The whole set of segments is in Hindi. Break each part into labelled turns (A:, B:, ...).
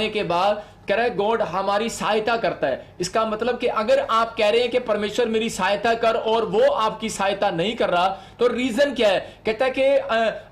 A: के बाद कह रहा है गॉड हमारी सहायता करता है। इसका मतलब कि अगर आप कह रहे हैं कि परमेश्वर मेरी सहायता कर और वो आपकी सहायता नहीं कर रहा, तो रीजन क्या है? कहता है कि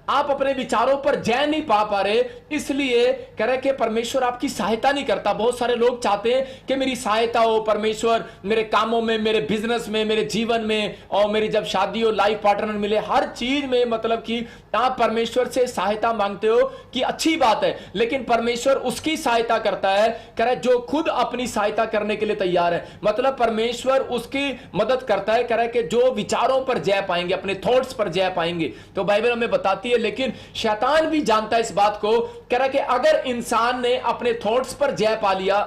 A: आप अपने विचारों पर जय नहीं पा रहे, इसलिए कह रहा है कि परमेश्वर आपकी सहायता नहीं करता। बहुत सारे लोग चाहते हैं कि मेरी सहायता हो, परमेश्वर मेरे कामों में, मेरे बिजनेस में, मेरे जीवन में, और मेरी जब शादी हो, लाइफ पार्टनर मिले, हर चीज में मतलब कि आप परमेश्वर से सहायता मांगते हो कि अच्छी बात है, लेकिन परमेश्वर उसकी सहायता करता है कह रहा है जो खुद अपनी सहायता करने के लिए तैयार है। मतलब परमेश्वर उसकी मदद करता है, कह रहा है कि जो विचारों पर जय पाएंगे, अपने थॉट्स पर जय पाएंगे। तो बाइबल हमें बताती है, लेकिन शैतान भी जानता है इस बात को, कह रहा है कि अगर इंसान ने अपने थॉट्स पर जय पा लिया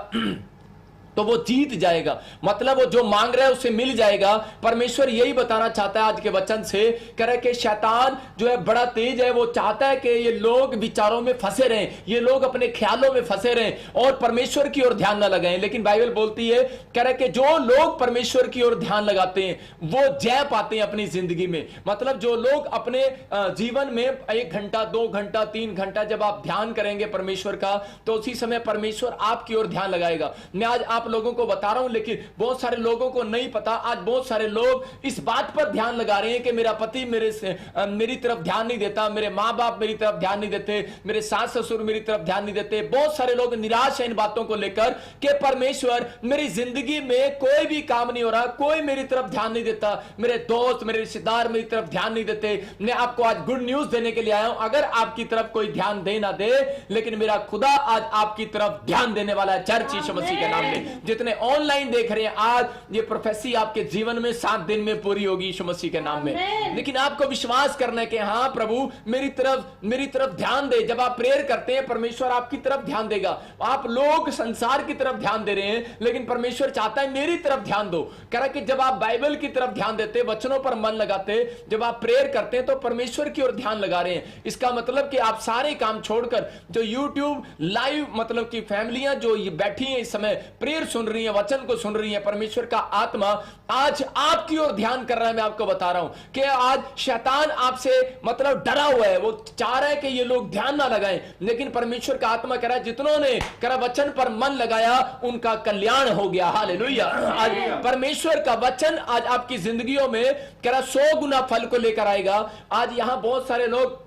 A: तो वो जीत जाएगा, मतलब वो जो मांग रहा है उसे मिल जाएगा। परमेश्वर यही बताना चाहता है आज के वचन से, कह रहा है कि शैतान जो है बड़ा तेज है, वो चाहता है कि ये लोग विचारों में फंसे रहें, ये लोग अपने ख्यालों में फंसे रहें और परमेश्वर की ओर ध्यान ना लगाएं। लेकिन बाइबल बोलती है, कह रहा है कि जो लोग परमेश्वर की ओर ध्यान लगाते हैं वो जय पाते हैं अपनी जिंदगी में। मतलब जो लोग अपने जीवन में 1 घंटा, 2 घंटा, 3 घंटा जब आप ध्यान करेंगे परमेश्वर का, तो उसी समय परमेश्वर आपकी ओर ध्यान लगाएगा। मैं आज आप लोगों को बता रहा हूं, लेकिन बहुत सारे लोगों को नहीं पता। आज बहुत सारे लोग इस बात पर ध्यान लगा रहे हैं कि मेरा पति मेरी तरफ ध्यान नहीं देता, मेरे मां बाप मेरी तरफ ध्यान नहीं देते, मेरे सास ससुर मेरी तरफ ध्यान नहीं देते। बहुत सारे लोग निराश हैं इन बातों को लेकर कि परमेश्वर मेरी जिंदगी में कोई भी काम नहीं हो रहा, कोई मेरी तरफ ध्यान नहीं देता, मेरे दोस्त, मेरे रिश्तेदार मेरी तरफ ध्यान नहीं देते। मैं आपको आज गुड न्यूज देने के लिए आया हूं, अगर आपकी तरफ कोई ध्यान दे ना दे, लेकिन मेरा खुदा आज आपकी तरफ ध्यान देने वाला है। चर्च यीशु मसीह के नाम में जितने ऑनलाइन देख रहे हैं, आज ये प्रोफेसी आपके जीवन में 7 दिन में पूरी होगी यीशु मसीह के नाम में। लेकिन आपको विश्वास करना है कि हां प्रभु मेरी तरफ ध्यान दे। जब आप प्रेयर करते हैं परमेश्वर आपकी तरफ ध्यान देगा। आप लोग संसार की तरफ ध्यान दे रहे हैं, लेकिन परमेश्वर चाहता है मेरी तरफ ध्यान दो। कह रहा कि जब आप बाइबल की तरफ ध्यान देते, वचनों पर मन लगाते, जब आप प्रेयर करते हैं तो परमेश्वर की ओर ध्यान लगा रहे हैं। इसका मतलब कि आप सारे काम छोड़कर जो यूट्यूब लाइव मतलब कि फैमिलियां जो बैठी हैं इस समय प्रेयर सुन रही है, वचन को सुन रही है, परमेश्वर का आत्मा आज आपकी ओर ध्यान कर रहा है। मैं आपको बता रहा हूं कि आज शैतान आपसे मतलब डरा हुआ है, वो चाह रहा है कि ये लोग ध्यान ना लगाएं, लेकिन परमेश्वर का आत्मा कह रहा है जितनों ने कह वचन पर मन लगाया उनका कल्याण हो गया। हालेलुया। आज परमेश्वर का वचन आज आपकी जिंदगियों में कह रहा 100 गुना फल को लेकर आएगा। आज यहां बहुत सारे लोग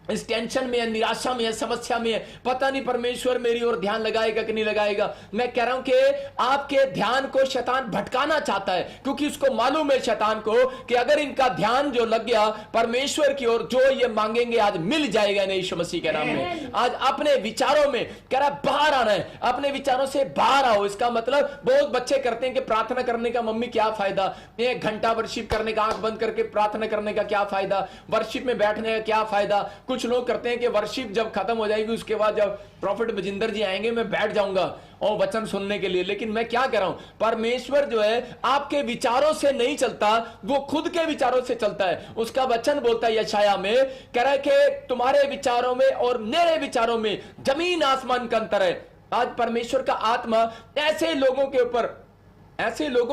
A: इस टेंशन में है, निराशा में है, समस्या में है, पता नहीं परमेश्वर मेरी ओर ध्यान लगाएगा कि नहीं लगाएगा। मैं कह रहा हूं कि आपके ध्यान को शैतान भटकाना चाहता है, क्योंकि उसको मालूम है शैतान को कि अगर इनका ध्यान जो लग गया परमेश्वर की ओर, जो ये मांगेंगे आज मिल जाएगा नहीं यीशु मसीह के नाम में। आज अपने विचारों में कह रहा बाहर आना है, अपने विचारों से बाहर आओ। इसका मतलब बहुत बच्चे करते हैं कि प्रार्थना करने का मम्मी क्या फायदा, 1 घंटा वर्शिप करने का, आंख बंद करके प्रार्थना करने का क्या फायदा, वर्शिप में बैठने का क्या फायदा। कुछ लोग करते हैं कि वर्शिप जब खत्म हो जाएगी उसके बाद जब प्रॉफिट बजिंदर जी आएंगे मैं बैठ जाऊंगा और वचन सुनने के लिए। लेकिन मैं क्या कर रहा हूं, परमेश्वर जो है आपके विचारों से नहीं चलता, वो खुद के विचारों से चलता है। उसका वचन बोलता है यशायाह में, कह रहा है कि तुम्हारे विचारों में और मेरे विचारों में जमीन आसमान का अंतर है। आज परमेश्वर का आत्मा ऐसे लोगों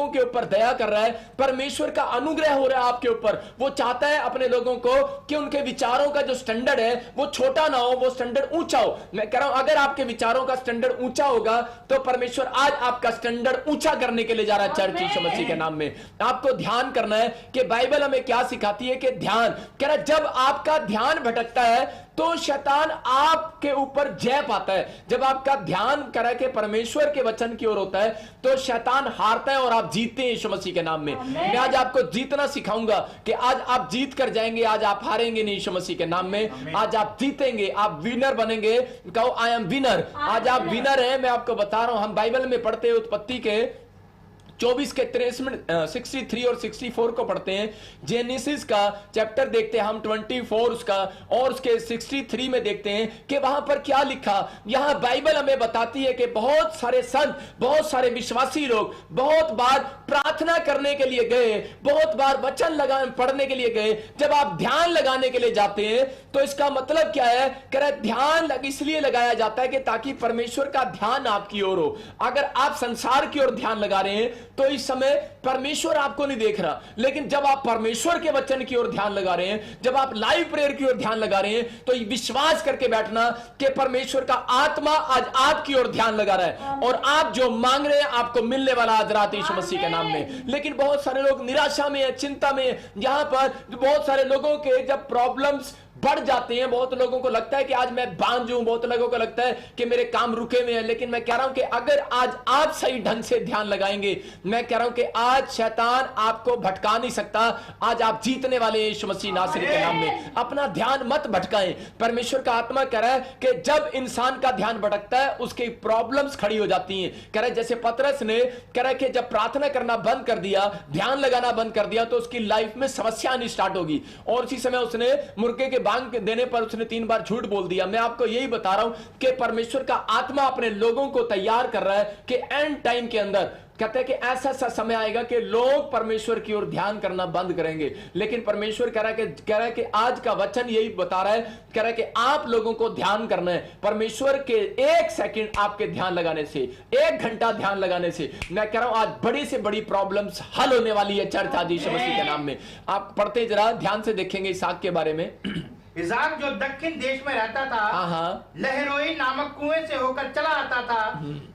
A: के ऊपर दया कर रहा है, परमेश्वर का अनुग्रह हो रहा है आपके ऊपर। वो चाहता है अपने लोगों को कि उनके विचारों का जो स्टैंडर्ड है वो छोटा ना हो, वो स्टैंडर्ड ऊंचा हो। मैं कह रहा हूं अगर आपके विचारों का स्टैंडर्ड ऊंचा होगा तो परमेश्वर आज आपका स्टैंडर्ड ऊंचा करने के लिए जा रहा है। चर्च यीशु मसीह के नाम में आपको ध्यान करना है कि बाइबल हमें क्या सिखाती है कि ध्यान, कह रहा जब आपका ध्यान भटकता है तो शैतान आपके ऊपर जय पाता है। जब आपका ध्यान करा के परमेश्वर के वचन की ओर होता है तो शैतान हारता है और आप जीतते हैं यीशु मसीह के नाम में। मैं आज आपको जीतना सिखाऊंगा कि आज आप जीत कर जाएंगे, आज आप हारेंगे नहीं यीशु मसीह के नाम में। आज आप जीतेंगे, आप विनर बनेंगे। कहो आई एम विनर। आज आप विनर हैं। मैं आपको बता रहा हूं, हम बाइबल में पढ़ते हैं उत्पत्ति के 24 के 63 और 64 को पढ़ते हैं। जेनेसिस का चैप्टर देखते हैं हम 24 उसका और उसके 63 में देखते हैं कि वहां पर क्या लिखा। यहां बाइबल हमें बताती है कि बहुत सारे संत, बहुत सारे विश्वासी लोग बहुत बार प्रार्थना करने के लिए गए, बहुत बार वचन पढ़ने के लिए गए। जब आप ध्यान लगाने के लिए जाते हैं तो इसका मतलब क्या है, कह रहा ध्यान इसलिए लगाया जाता है कि ताकि परमेश्वर का ध्यान आपकी ओर हो। अगर आप संसार की ओर ध्यान लगा रहे हैं तो इस समय परमेश्वर आपको नहीं देख रहा, लेकिन जब आप परमेश्वर के वचन की ओर ध्यान लगा रहे हैं, जब आप लाइव प्रेयर की ओर ध्यान लगा रहे हैं, तो विश्वास करके बैठना कि परमेश्वर का आत्मा आज आपकी ओर ध्यान लगा रहा है और आप जो मांग रहे हैं आपको मिलने वाला आज रात यीशु मसीह के नाम में। लेकिन बहुत सारे लोग निराशा में है, चिंता में है। यहां पर बहुत सारे लोगों के जब प्रॉब्लम्स बढ़ जाते हैं, बहुत लोगों को लगता है कि आज मैं बांझ हूं, बहुत लोगों को लगता है कि मेरे काम रुके हुए हैं। लेकिन मैं कह रहा हूं कि अगर आज आप सही ढंग से ध्यान लगाएंगे, मैं कह रहा हूं कि आज शैतान आपको भटका नहीं सकता। आज आप जीतने वाले हैं यीशु मसीह नासरी के नाम में। अपना ध्यान मत भटकाएं। परमेश्वर का आत्मा कह रहा है कि जब इंसान का ध्यान भटकता है उसकी प्रॉब्लम्स खड़ी हो जाती हैं। कह रहा है जैसे पतरस ने कह रहा है कि जब प्रार्थना करना बंद कर दिया, ध्यान लगाना बंद कर दिया, तो उसकी लाइफ में समस्या आनी स्टार्ट होगी। और उसी समय उसने मुर्गे के बांग के देने पर उसने 3 बार झूठ बोल दिया। मैं आपको यही बता रहा हूं कि परमेश्वर का आत्मा अपने लोगों को तैयार कर रहा है कि एंड टाइम के अंदर कहते हैं कि ऐसा सा समय आएगा कि लोग परमेश्वर की ओर ध्यान करना बंद करेंगे। लेकिन परमेश्वर कह रहा है कि आज का वचन यही बता रहा है, कह रहा है कि आप लोगों को ध्यान करना है। परमेश्वर के 1 सेकंड आपके ध्यान लगाने से, 1 घंटा ध्यान लगाने से, मैं कह रहा हूं आज बड़ी से बड़ी प्रॉब्लम्स हल होने वाली है चर्च आज यीशु मसीह के नाम में। आप पढ़ते जरा ध्यान से देखेंगे इसहाक के बारे में।
B: इसहाक जो दक्षिण देश में रहता था, लहरोई नामक कुएं से होकर चला आता था।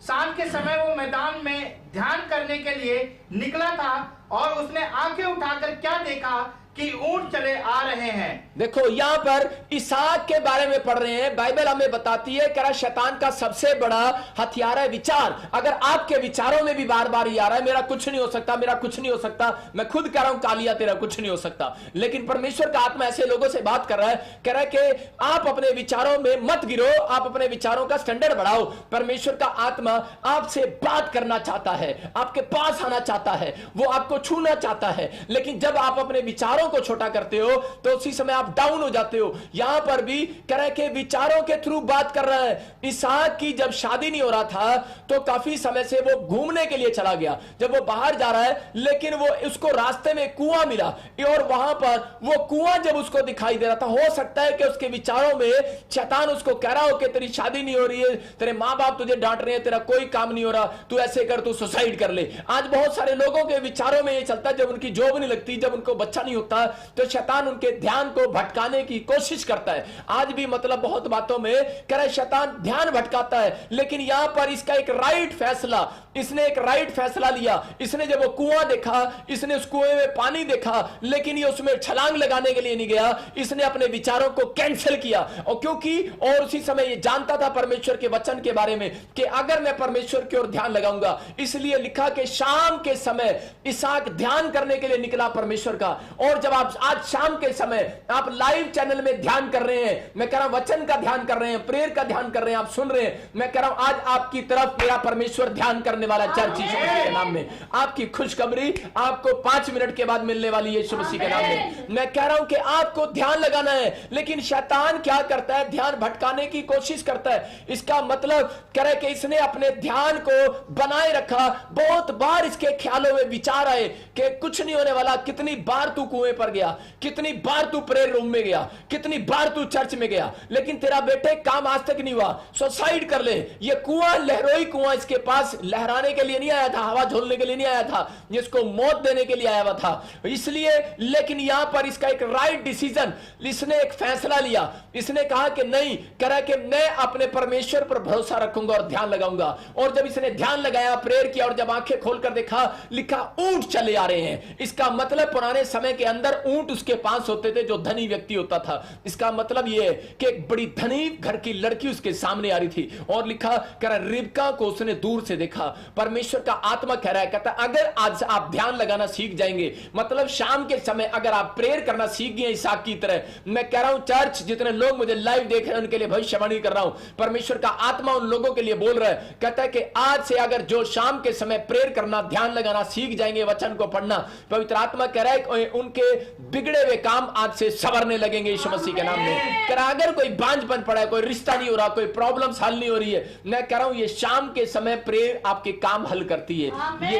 B: शाम के समय वो मैदान में ध्यान करने के लिए निकला था और उसने आंखें उठाकर क्या देखा कि ऊंट चले आ रहे हैं। देखो यहां पर इसहाक के बारे में पढ़ रहे हैं। बाइबल हमें बताती है कि शैतान का सबसे बड़ा हथियार है विचार। अगर आपके विचारों में भी बार बार ये आ रहा है मेरा कुछ नहीं हो सकता, मेरा कुछ नहीं हो सकता, मैं खुद कह रहा हूं कालिया तेरा कुछ नहीं हो सकता, लेकिन परमेश्वर का आत्मा ऐसे लोगों से बात कर रहा है, कह रहा है कि आप अपने विचारों में मत गिरो, आप अपने विचारों का स्टैंडर्ड बढ़ाओ। परमेश्वर का आत्मा आपसे बात करना चाहता है, आपके पास आना चाहता है, वो आपको छूना चाहता है। लेकिन जब आप अपने विचारों को छोटा करते हो तो उसी समय आप डाउन हो जाते हो। यहां पर भी कह रहा है कि विचारों के थ्रू बात कर रहा है। इसहाक की जब शादी नहीं हो रहा था तो काफी समय से वो घूमने के लिए चला गया। जब वो बाहर जा रहा है लेकिन वो उसको रास्ते में कुआं मिला और वहां पर वो कुआं जब उसको दिखाई दे रहा था, हो सकता है कि उसके विचारों में शैतान उसको कह रहा हो कि तेरी शादी नहीं हो रही है, तेरे मां बाप तुझे डांट रहे हैं, तेरा कोई काम नहीं हो रहा, तू ऐसे कर, तू सुसाइड कर ले। आज बहुत सारे लोगों के विचारों में ये चलता है, जब उनकी जॉब नहीं लगती, जब उनको बच्चा नहीं होता तो शैतान उनके ध्यान को भटकाने की कोशिश करता है। आज भी मतलब बहुत बातों में कह रहा है शैतान ध्यान भटकाता है। लेकिन यहां पर इसका एक राइट फैसला, इसने एक राइट फैसला लिया। इसने जब वो कुआं देखा, इसने उस कुएं में पानी देखा, लेकिन ये उसमें छलांग लगाने के लिए नहीं गया, इसने अपने विचारों को कैंसिल किया। और क्योंकि और उसी समय ये जानता था परमेश्वर के वचन के बारे में कि अगर मैं परमेश्वर की ओर ध्यान लगाऊंगा, इसलिए लिखा कि शाम के समय इसहाक ध्यान करने के लिए निकला परमेश्वर का। और जब आप आज शाम के समय आप लाइव चैनल में ध्यान कर रहे हैं, मैं कह रहा हूं वचन का ध्यान कर रहे हैं, प्रेयर का ध्यान कर रहे हैं, आप सुन रहे हैं, मैं कह रहा हूं आज आपकी तरफ मेरा परमेश्वर ध्यान करने वाला चर्च यीशु मसीह के नाम में। आपकी खुशखबरी आपको 5 मिनट के बाद मिलने वाली है यीशु मसीह के नाम में। मैं कह रहा हूं कि आपको ध्यान लगाना है, लेकिन शैतान क्या करता है, ध्यान भटकाने की कोशिश करता है। इसका मतलब कह रहा है कि इसने अपने ध्यान को बनाए रखा। बहुत बार इसके ख्यालों में विचार आए कि कुछ नहीं होने वाला। कितनी बार तू कुएं पर गया, कितनी बार तू प्रेयर रूम में गया, कितनी बार तू चर्च में गया, लेकिन तेरा बेटे काम आज तक नहीं हुआ, सुसाइड कर ले। ये कुआं लहरोई कुआं इसके पास लहराने के लिए नहीं आया था, हवा झोलने के लिए नहीं आया था, इसको मौत देने के लिए आया हुआ था। इसलिए लेकिन यहां पर इसका एक राइट डिसीजन, इसने एक फैसला लिया। इसने कहा कि नहीं, कह रहा है कि मैं अपने परमेश्वर पर भरोसा रखूंगा और ध्यान लगाऊंगा। और जब इसने ध्यान लगाया, प्रेयर किया और जब आंखें खोलकर देखा, लिखा ऊंट चले आ रहे हैं। इसका मतलब पुराने समय के अंदर ऊंट उसके पास होते थे जो धनी व्यक्ति होता था। इसका मतलब यह है कि एक बड़ी धनी घर की लड़की उसके सामने आ रही थी। और लिखा कह रहा रिबका को उसने दूर से देखा। परमेश्वर का आत्मा कह रहा है, कहता अगर आज आप ध्यान लगाना सीख जाएंगे, मतलब शाम के समय अगर आप प्रेयर करना सीख गए इसहाक की तरह, मैं कह रहा हूं चर्च जितने लोग मुझे लाइव देख रहे हैं उनके लिए भविष्यवाणी कर रहा हूं। परमेश्वर का आत्मा उन लोगों के लिए बोल रहा है, कहता है कि आज से अगर जो शाम के समय प्रेयर करना, ध्यान लगाना सीख जाएंगे, वचन को पढ़ना, पवित्र आत्मा कह रहा है उनके बिगड़े हुए काम आज से संवरने लगेंगे यीशु मसीह के नाम में। कह रहा अगर कोई बांझपन पड़ा है, कोई रिश्ता नहीं हो रहा, कोई प्रॉब्लम्स हल नहीं हो रही है, मैं कह रहा हूं ये शाम के समय प्रेयर आपके काम हल करती है। ये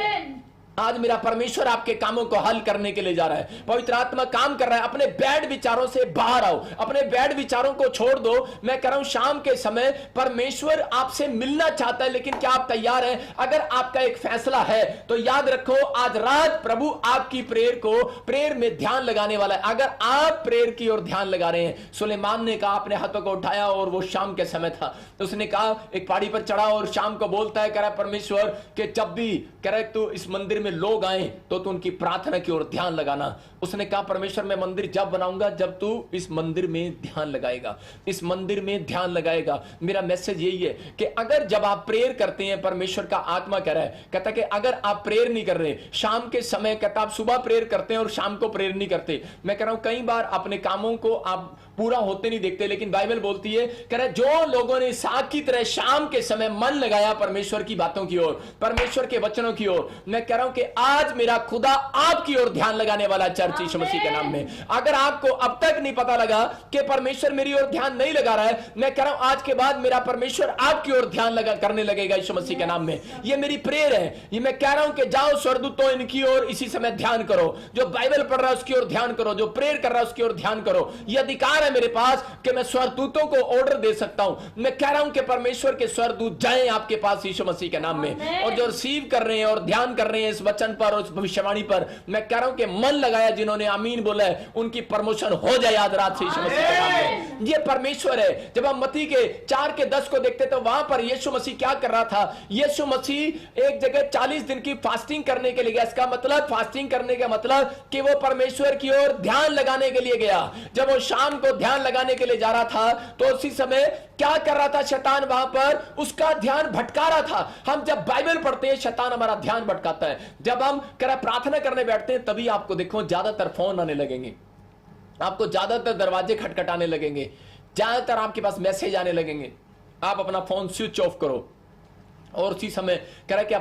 A: आज मेरा परमेश्वर आपके कामों को हल करने के लिए जा रहा है। पवित्र आत्मा काम कर रहा है। अपने बैड विचारों से बाहर आओ, अपने बैड विचारों को छोड़ दो। मैं कह रहा हूं शाम के समय परमेश्वर आपसे मिलना चाहता है, लेकिन क्या आप तैयार हैं? अगर आपका एक फैसला है तो याद रखो, आज रात प्रभु आपकी प्रेयर में ध्यान लगाने वाला है। अगर आप प्रेयर की ओर ध्यान लगा रहे हैं, सुलेमान ने कहा, अपने हाथों को उठाया और वो शाम के समय था, तो उसने कहा, एक पहाड़ी पर चढ़ा और शाम को बोलता है, कह रहा परमेश्वर कि जब भी कह रहा तू इस मंदिर में लोग आए तो तू उनकी प्रार्थना की ओर ध्यान लगाना। उसने कहा, परमेश्वर मैं मंदिर जब बनाऊंगा जब तू इस मंदिर में ध्यान लगाएगा, इस मंदिर में ध्यान लगाएगा। मेरा मैसेज यही है कि अगर जब आप प्रेयर करते हैं, परमेश्वर का आत्मा कह रहा है, कहता कि अगर आप प्रेयर नहीं कर रहे शाम के समय, कहता आप सुबह प्रेयर करते हैं और शाम को प्रेयर नहीं करते। मैं कह रहा हूं कई बार अपने कामों को आप पूरा होते नहीं देखते, लेकिन बाइबल बोलती है, कह रहा है जो लोगों ने साग की तरह शाम के समय मन लगाया परमेश्वर की बातों की ओर, परमेश्वर के वचनों की ओर, मैं कह रहा हूं कि आज मेरा खुदा आपकी ओर ध्यान लगाने वाला चर्च यीशु मसीह के नाम में। अगर आपको अब तक नहीं पता लगा कि परमेश्वर मेरी ओर ध्यान नहीं लगा रहा है, मैं कह रहा हूं आज के बाद मेरा परमेश्वर आपकी ओर ध्यान लगा करने लगेगा यीशु मसीह के नाम में। ये मेरी प्रेयर है। ये मैं कह रहा हूं कि जाओ स्वर्गदूतों, इनकी ओर इसी समय ध्यान करो। जो बाइबल पढ़ रहा है उसकी ओर ध्यान करो, जो प्रेयर कर रहा है उसकी ओर ध्यान करो। ये अधिकार है मेरे पास कि मैं स्वर्गदूतों को ऑर्डर दे सकता हूं। मैं कह रहा हूं कि परमेश्वर के स्वर्गदूत जाएं आपके पास यीशु मसीह के नाम में, और जो रिसीव कर रहे हैं और ध्यान कर रहे हैं इस वचन पर और इस भविष्यवाणी पर, मैं कह रहा हूं कि मन लगाया जिन्होंने आमीन बोला है, उनकी प्रमोशन हो जाए आज रात से यीशु मसीह के नाम में। ये परमेश्वर है। जब हम मत्ती के 4:10 को देखते तो वहां पर यीशु मसीह क्या कर रहा था? यीशु मसीह एक जगह 40 दिन की फास्टिंग करने के लिए गया। इसका मतलब फास्टिंग करने का मतलब कि वो परमेश्वर की ओर ध्यान लगाने के लिए गया। जब वो शाम को ध्यान लगाने के लिए जा रहा था तो उसी समय क्या कर रहा था? शैतान वहां पर उसका ध्यान भटका रहा था। हम जब बाइबल पढ़ते हैं शैतान हमारा ध्यान भटकाता है। जब हम प्रार्थना करने बैठते हैं तभी आपको देखो ज्यादातर फोन आने लगेंगे, आपको ज्यादातर दरवाजे खटखटाने लगेंगे, ज्यादातर आपके पास मैसेज आने लगेंगे। आप अपना फोन स्विच ऑफ करो और उसी समय कह रहा है कि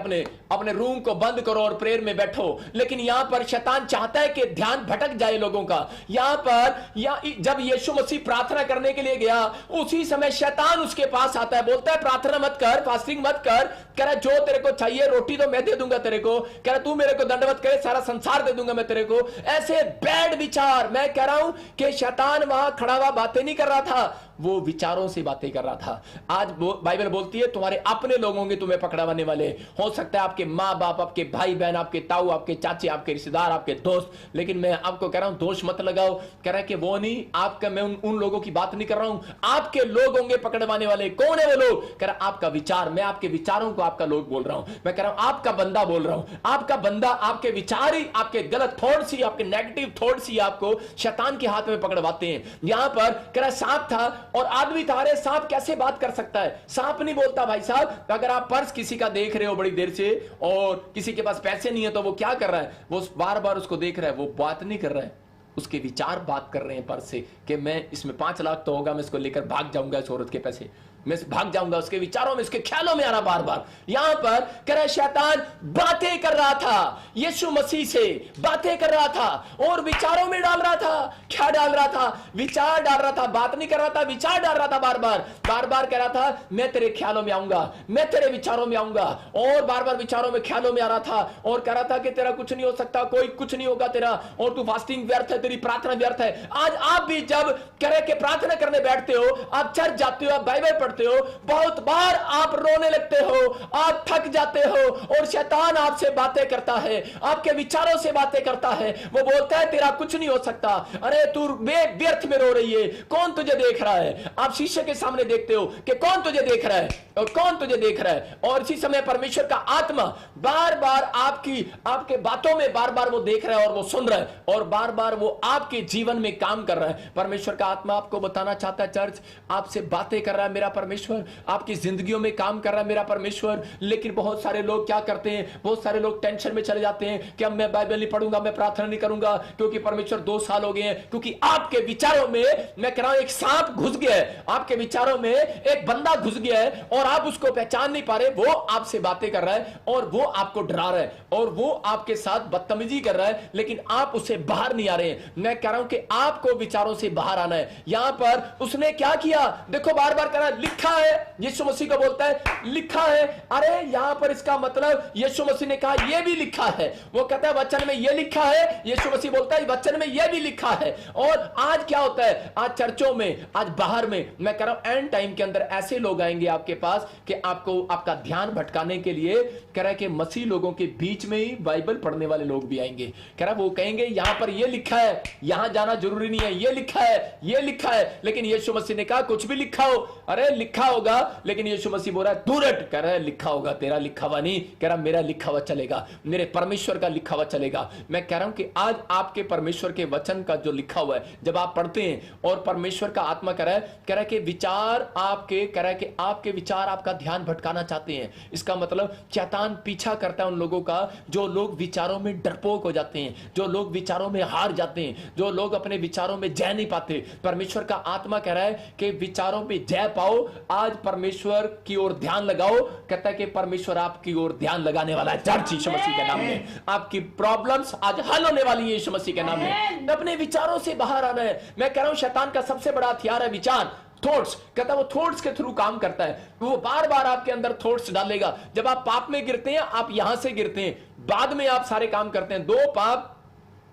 A: अपने रूम को बंद करो और प्रेयर में बैठो। लेकिन यहां पर शैतान चाहता है कि ध्यान भटक जाए लोगों का। यहां पर जब यीशु मसीह प्रार्थना करने के लिए गया उसी समय शैतान उसके पास आता है, बोलता है प्रार्थना मत कर, फास्टिंग मत कर। कह रहा जो तेरे को चाहिए रोटी तो मैं दे दूंगा तेरे को, कह रहा तू मेरे को दंडवत करे सारा संसार दे दूंगा मैं तेरे को। ऐसे बैड विचार, मैं कह रहा हूं कि शैतान वहां खड़ा हुआ बातें नहीं कर रहा था, वो विचारों से बातें कर रहा था। आज बाइबल बोलती है तुम्हारे अपने लोग होंगे तुम्हें पकड़वाने वाले। हो सकता है आपके माँ बाप, आपके भाई बहन, आपके ताऊ, आपके चाचे, आपके रिश्तेदार, आपके दोस्त। लेकिन मैं आपको कह रहा हूं दोष मत लगाओ। कह रहा है कि वो नहीं, आपका मैं उन लोगों की बात नहीं कर रहा हूं। आपके लोग होंगे पकड़वाने वाले। कौन है वो लोग? कह रहा आपका विचार। मैं आपके विचारों को आपका लोग बोल रहा हूं। मैं कह रहा हूं आपका बंदा बोल रहा हूं। आपका बंदा, आपके विचार ही, आपके गलत थॉट्स ही, आपके नेगेटिव थॉट्स ही आपको शैतान के हाथ में पकड़वाते हैं। यहां पर कह रहा सांप था और आदमी था। अरे सांप कैसे बात कर सकता है? सांप नहीं बोलता भाई साहब। अगर आप पर्स किसी का देख रहे हो बड़ी देर से और किसी के पास पैसे नहीं है तो वो क्या कर रहा है? वो बार बार उसको देख रहा है, वो बात नहीं कर रहा है। उसके विचार बात कर रहे हैं पर्स से कि मैं इसमें 5 लाख तो होगा, मैं इसको लेकर भाग जाऊंगा, इस औरत के पैसे मैं भाग जाऊंगा। उसके विचारों में, उसके ख्यालों में आ रहा बार बार। यहां पर कह रहा शैतान बातें कर रहा था, यीशु मसीह से बातें कर रहा था और विचारों में डाल रहा था। क्या डाल रहा था? विचार डाल रहा था। बात नहीं कर रहा था, विचार डाल रहा था। बार बार कह रहा था मैं तेरे ख्यालों में आऊंगा, मैं तेरे विचारों में आऊंगा, और बार बार विचारों में, ख्यालों में आ रहा था और कह रहा था कि तेरा कुछ नहीं हो सकता, कोई कुछ नहीं होगा तेरा, और तू फास्टिंग व्यर्थ है, तेरी प्रार्थना व्यर्थ है। आज आप भी जब कह रहे कि प्रार्थना करने बैठते हो, आप चर्च जाते हो, आप बाइबल पढ़ते हो, बहुत बार आप रोने लगते हो, आप थक जाते हो और शैतान आपसे बातें करता है, आपके विचारों से बातें करता है। वो बोलता है तेरा कुछ नहीं हो सकता, अरे तू व्यर्थ में रो रही है, कौन तुझे देख रहा है? आप शीशे के सामने देखते हो कि कौन तुझे देख रहा है और कौन तुझे देख रहा है। और इसी समय परमेश्वर का आत्मा बार बार आपके बातों में बार बार वो देख रहा है और वो सुन रहा है और बार बार वो आपके जीवन में काम कर रहा है। परमेश्वर का आत्मा आपको बताना चाहता है, चर्च आपसे बातें कर रहा है मेरा परमेश्वर, आपकी जिंदगियों में काम कर रहा है मेरा परमेश्वर। लेकिन बहुत सारे लोग क्या करते हैं? बहुत सारे लोग टेंशन में चले जाते हैं कि अब मैं बाइबल नहीं पढ़ूंगा, मैं प्रार्थना नहीं करूंगा क्योंकि परमेश्वर 2 साल हो गए हैं। क्योंकि आपके विचारों में, मैं कह रहा हूं, एक सांप घुस गया है, आपके विचारों में एक बंदा घुस गया है और आप उसको पहचान नहीं पा रहे। वो आपसे बातें कर रहा है और वो आपको डरा रहा है और वो आपके साथ बदतमीजी कर रहा है, लेकिन आप उससे बाहर नहीं आ रहे हैं। मैं कह रहा हूं कि आपको विचारों से बाहर आना है। यहां पर उसने क्या किया? देखो बार बार कह रहा है लिखा है, यीशु मसीह को बोलता है लिखा है। अरे यहां पर इसका मतलब यीशु मसीह ने कहा यह भी लिखा है, वो कहता है वचन में यह लिखा है, यीशु मसीह बोलता है वचन में यह भी लिखा है। और आज क्या होता है, आज चर्चों में, आज बाहर में, मैं कह रहा हूं एंड टाइम के अंदर ऐसे लोग आएंगे आपके पास कि आपको आपका ध्यान भटकाने के लिए, कह रहा है कि मसीह लोगों के बीच में ही बाइबल पढ़ने वाले लोग भी आएंगे। कह रहा वो कहेंगे यहां पर यह लिखा है, यहां जाना जरूरी नहीं है, यह लिखा है, यह लिखा है, लेकिन यीशु मसीह ने कहा कुछ भी लिखा हो। अरे लिखा होगा, लेकिन यीशु मसीह बोल रहा है दूर हट। कह रहा है लिखा होगा, तेरा लिखा हुआ नहीं, कह रहा मेरा लिखा हुआ चलेगा, मेरे परमेश्वर का लिखा हुआ चलेगा। मैं कह रहा हूं कि आज आपके परमेश्वर के वचन का जो लिखा हुआ है जब आप पढ़ते हैं और परमेश्वर का आत्मा कह रहा है कि विचार आपके, कह रहा है कि आपके विचार आपका ध्यान भटकाना चाहते हैं, इसका मतलब शैतान पीछा करता है उन लोगों का जो लोग विचारों में डरपोक हो जाते हैं, जो लोग विचारों में हार जाते हैं, जो लोग अपने विचारों में जय नहीं पाते। परमेश्वर का आत्मा कह रहा है कि विचारों में जय पाओ, आज परमेश्वर की ओर ध्यान लगाओ। कहता है कि परमेश्वर आपकी ओर ध्यान लगाने वाला है। चर्च यीशु मसीह के नाम में आपकी प्रॉब्लम्स आज हल होने वाली है यीशु मसीह के नाम में। अपने विचारों से बाहर आना है। मैं कह रहा हूं शैतान का सबसे बड़ा हथियार है विचार, थॉट्स। कहता है वो थॉट्स के थ्रू काम करता है, वो बार बार आपके अंदर थॉट्स डालेगा। जब आप पाप में गिरते हैं, आप यहां से गिरते हैं, बाद में आप सारे काम करते हैं। दो पाप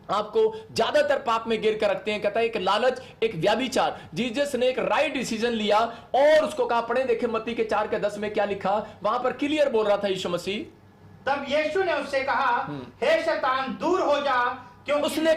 A: आपको ज्यादातर पाप में गिर कर रखते हैं। कहता है एक लालच, एक व्यभिचार। जीसस ने एक राइट डिसीजन लिया और उसको कहा, पढ़े देखे मत्ती के 4:10 में क्या लिखा, वहां पर क्लियर बोल रहा था यीशु मसीह।
B: तब यीशु ने उससे कहा, हे शैतान दूर हो जा, क्योंकि
A: उसने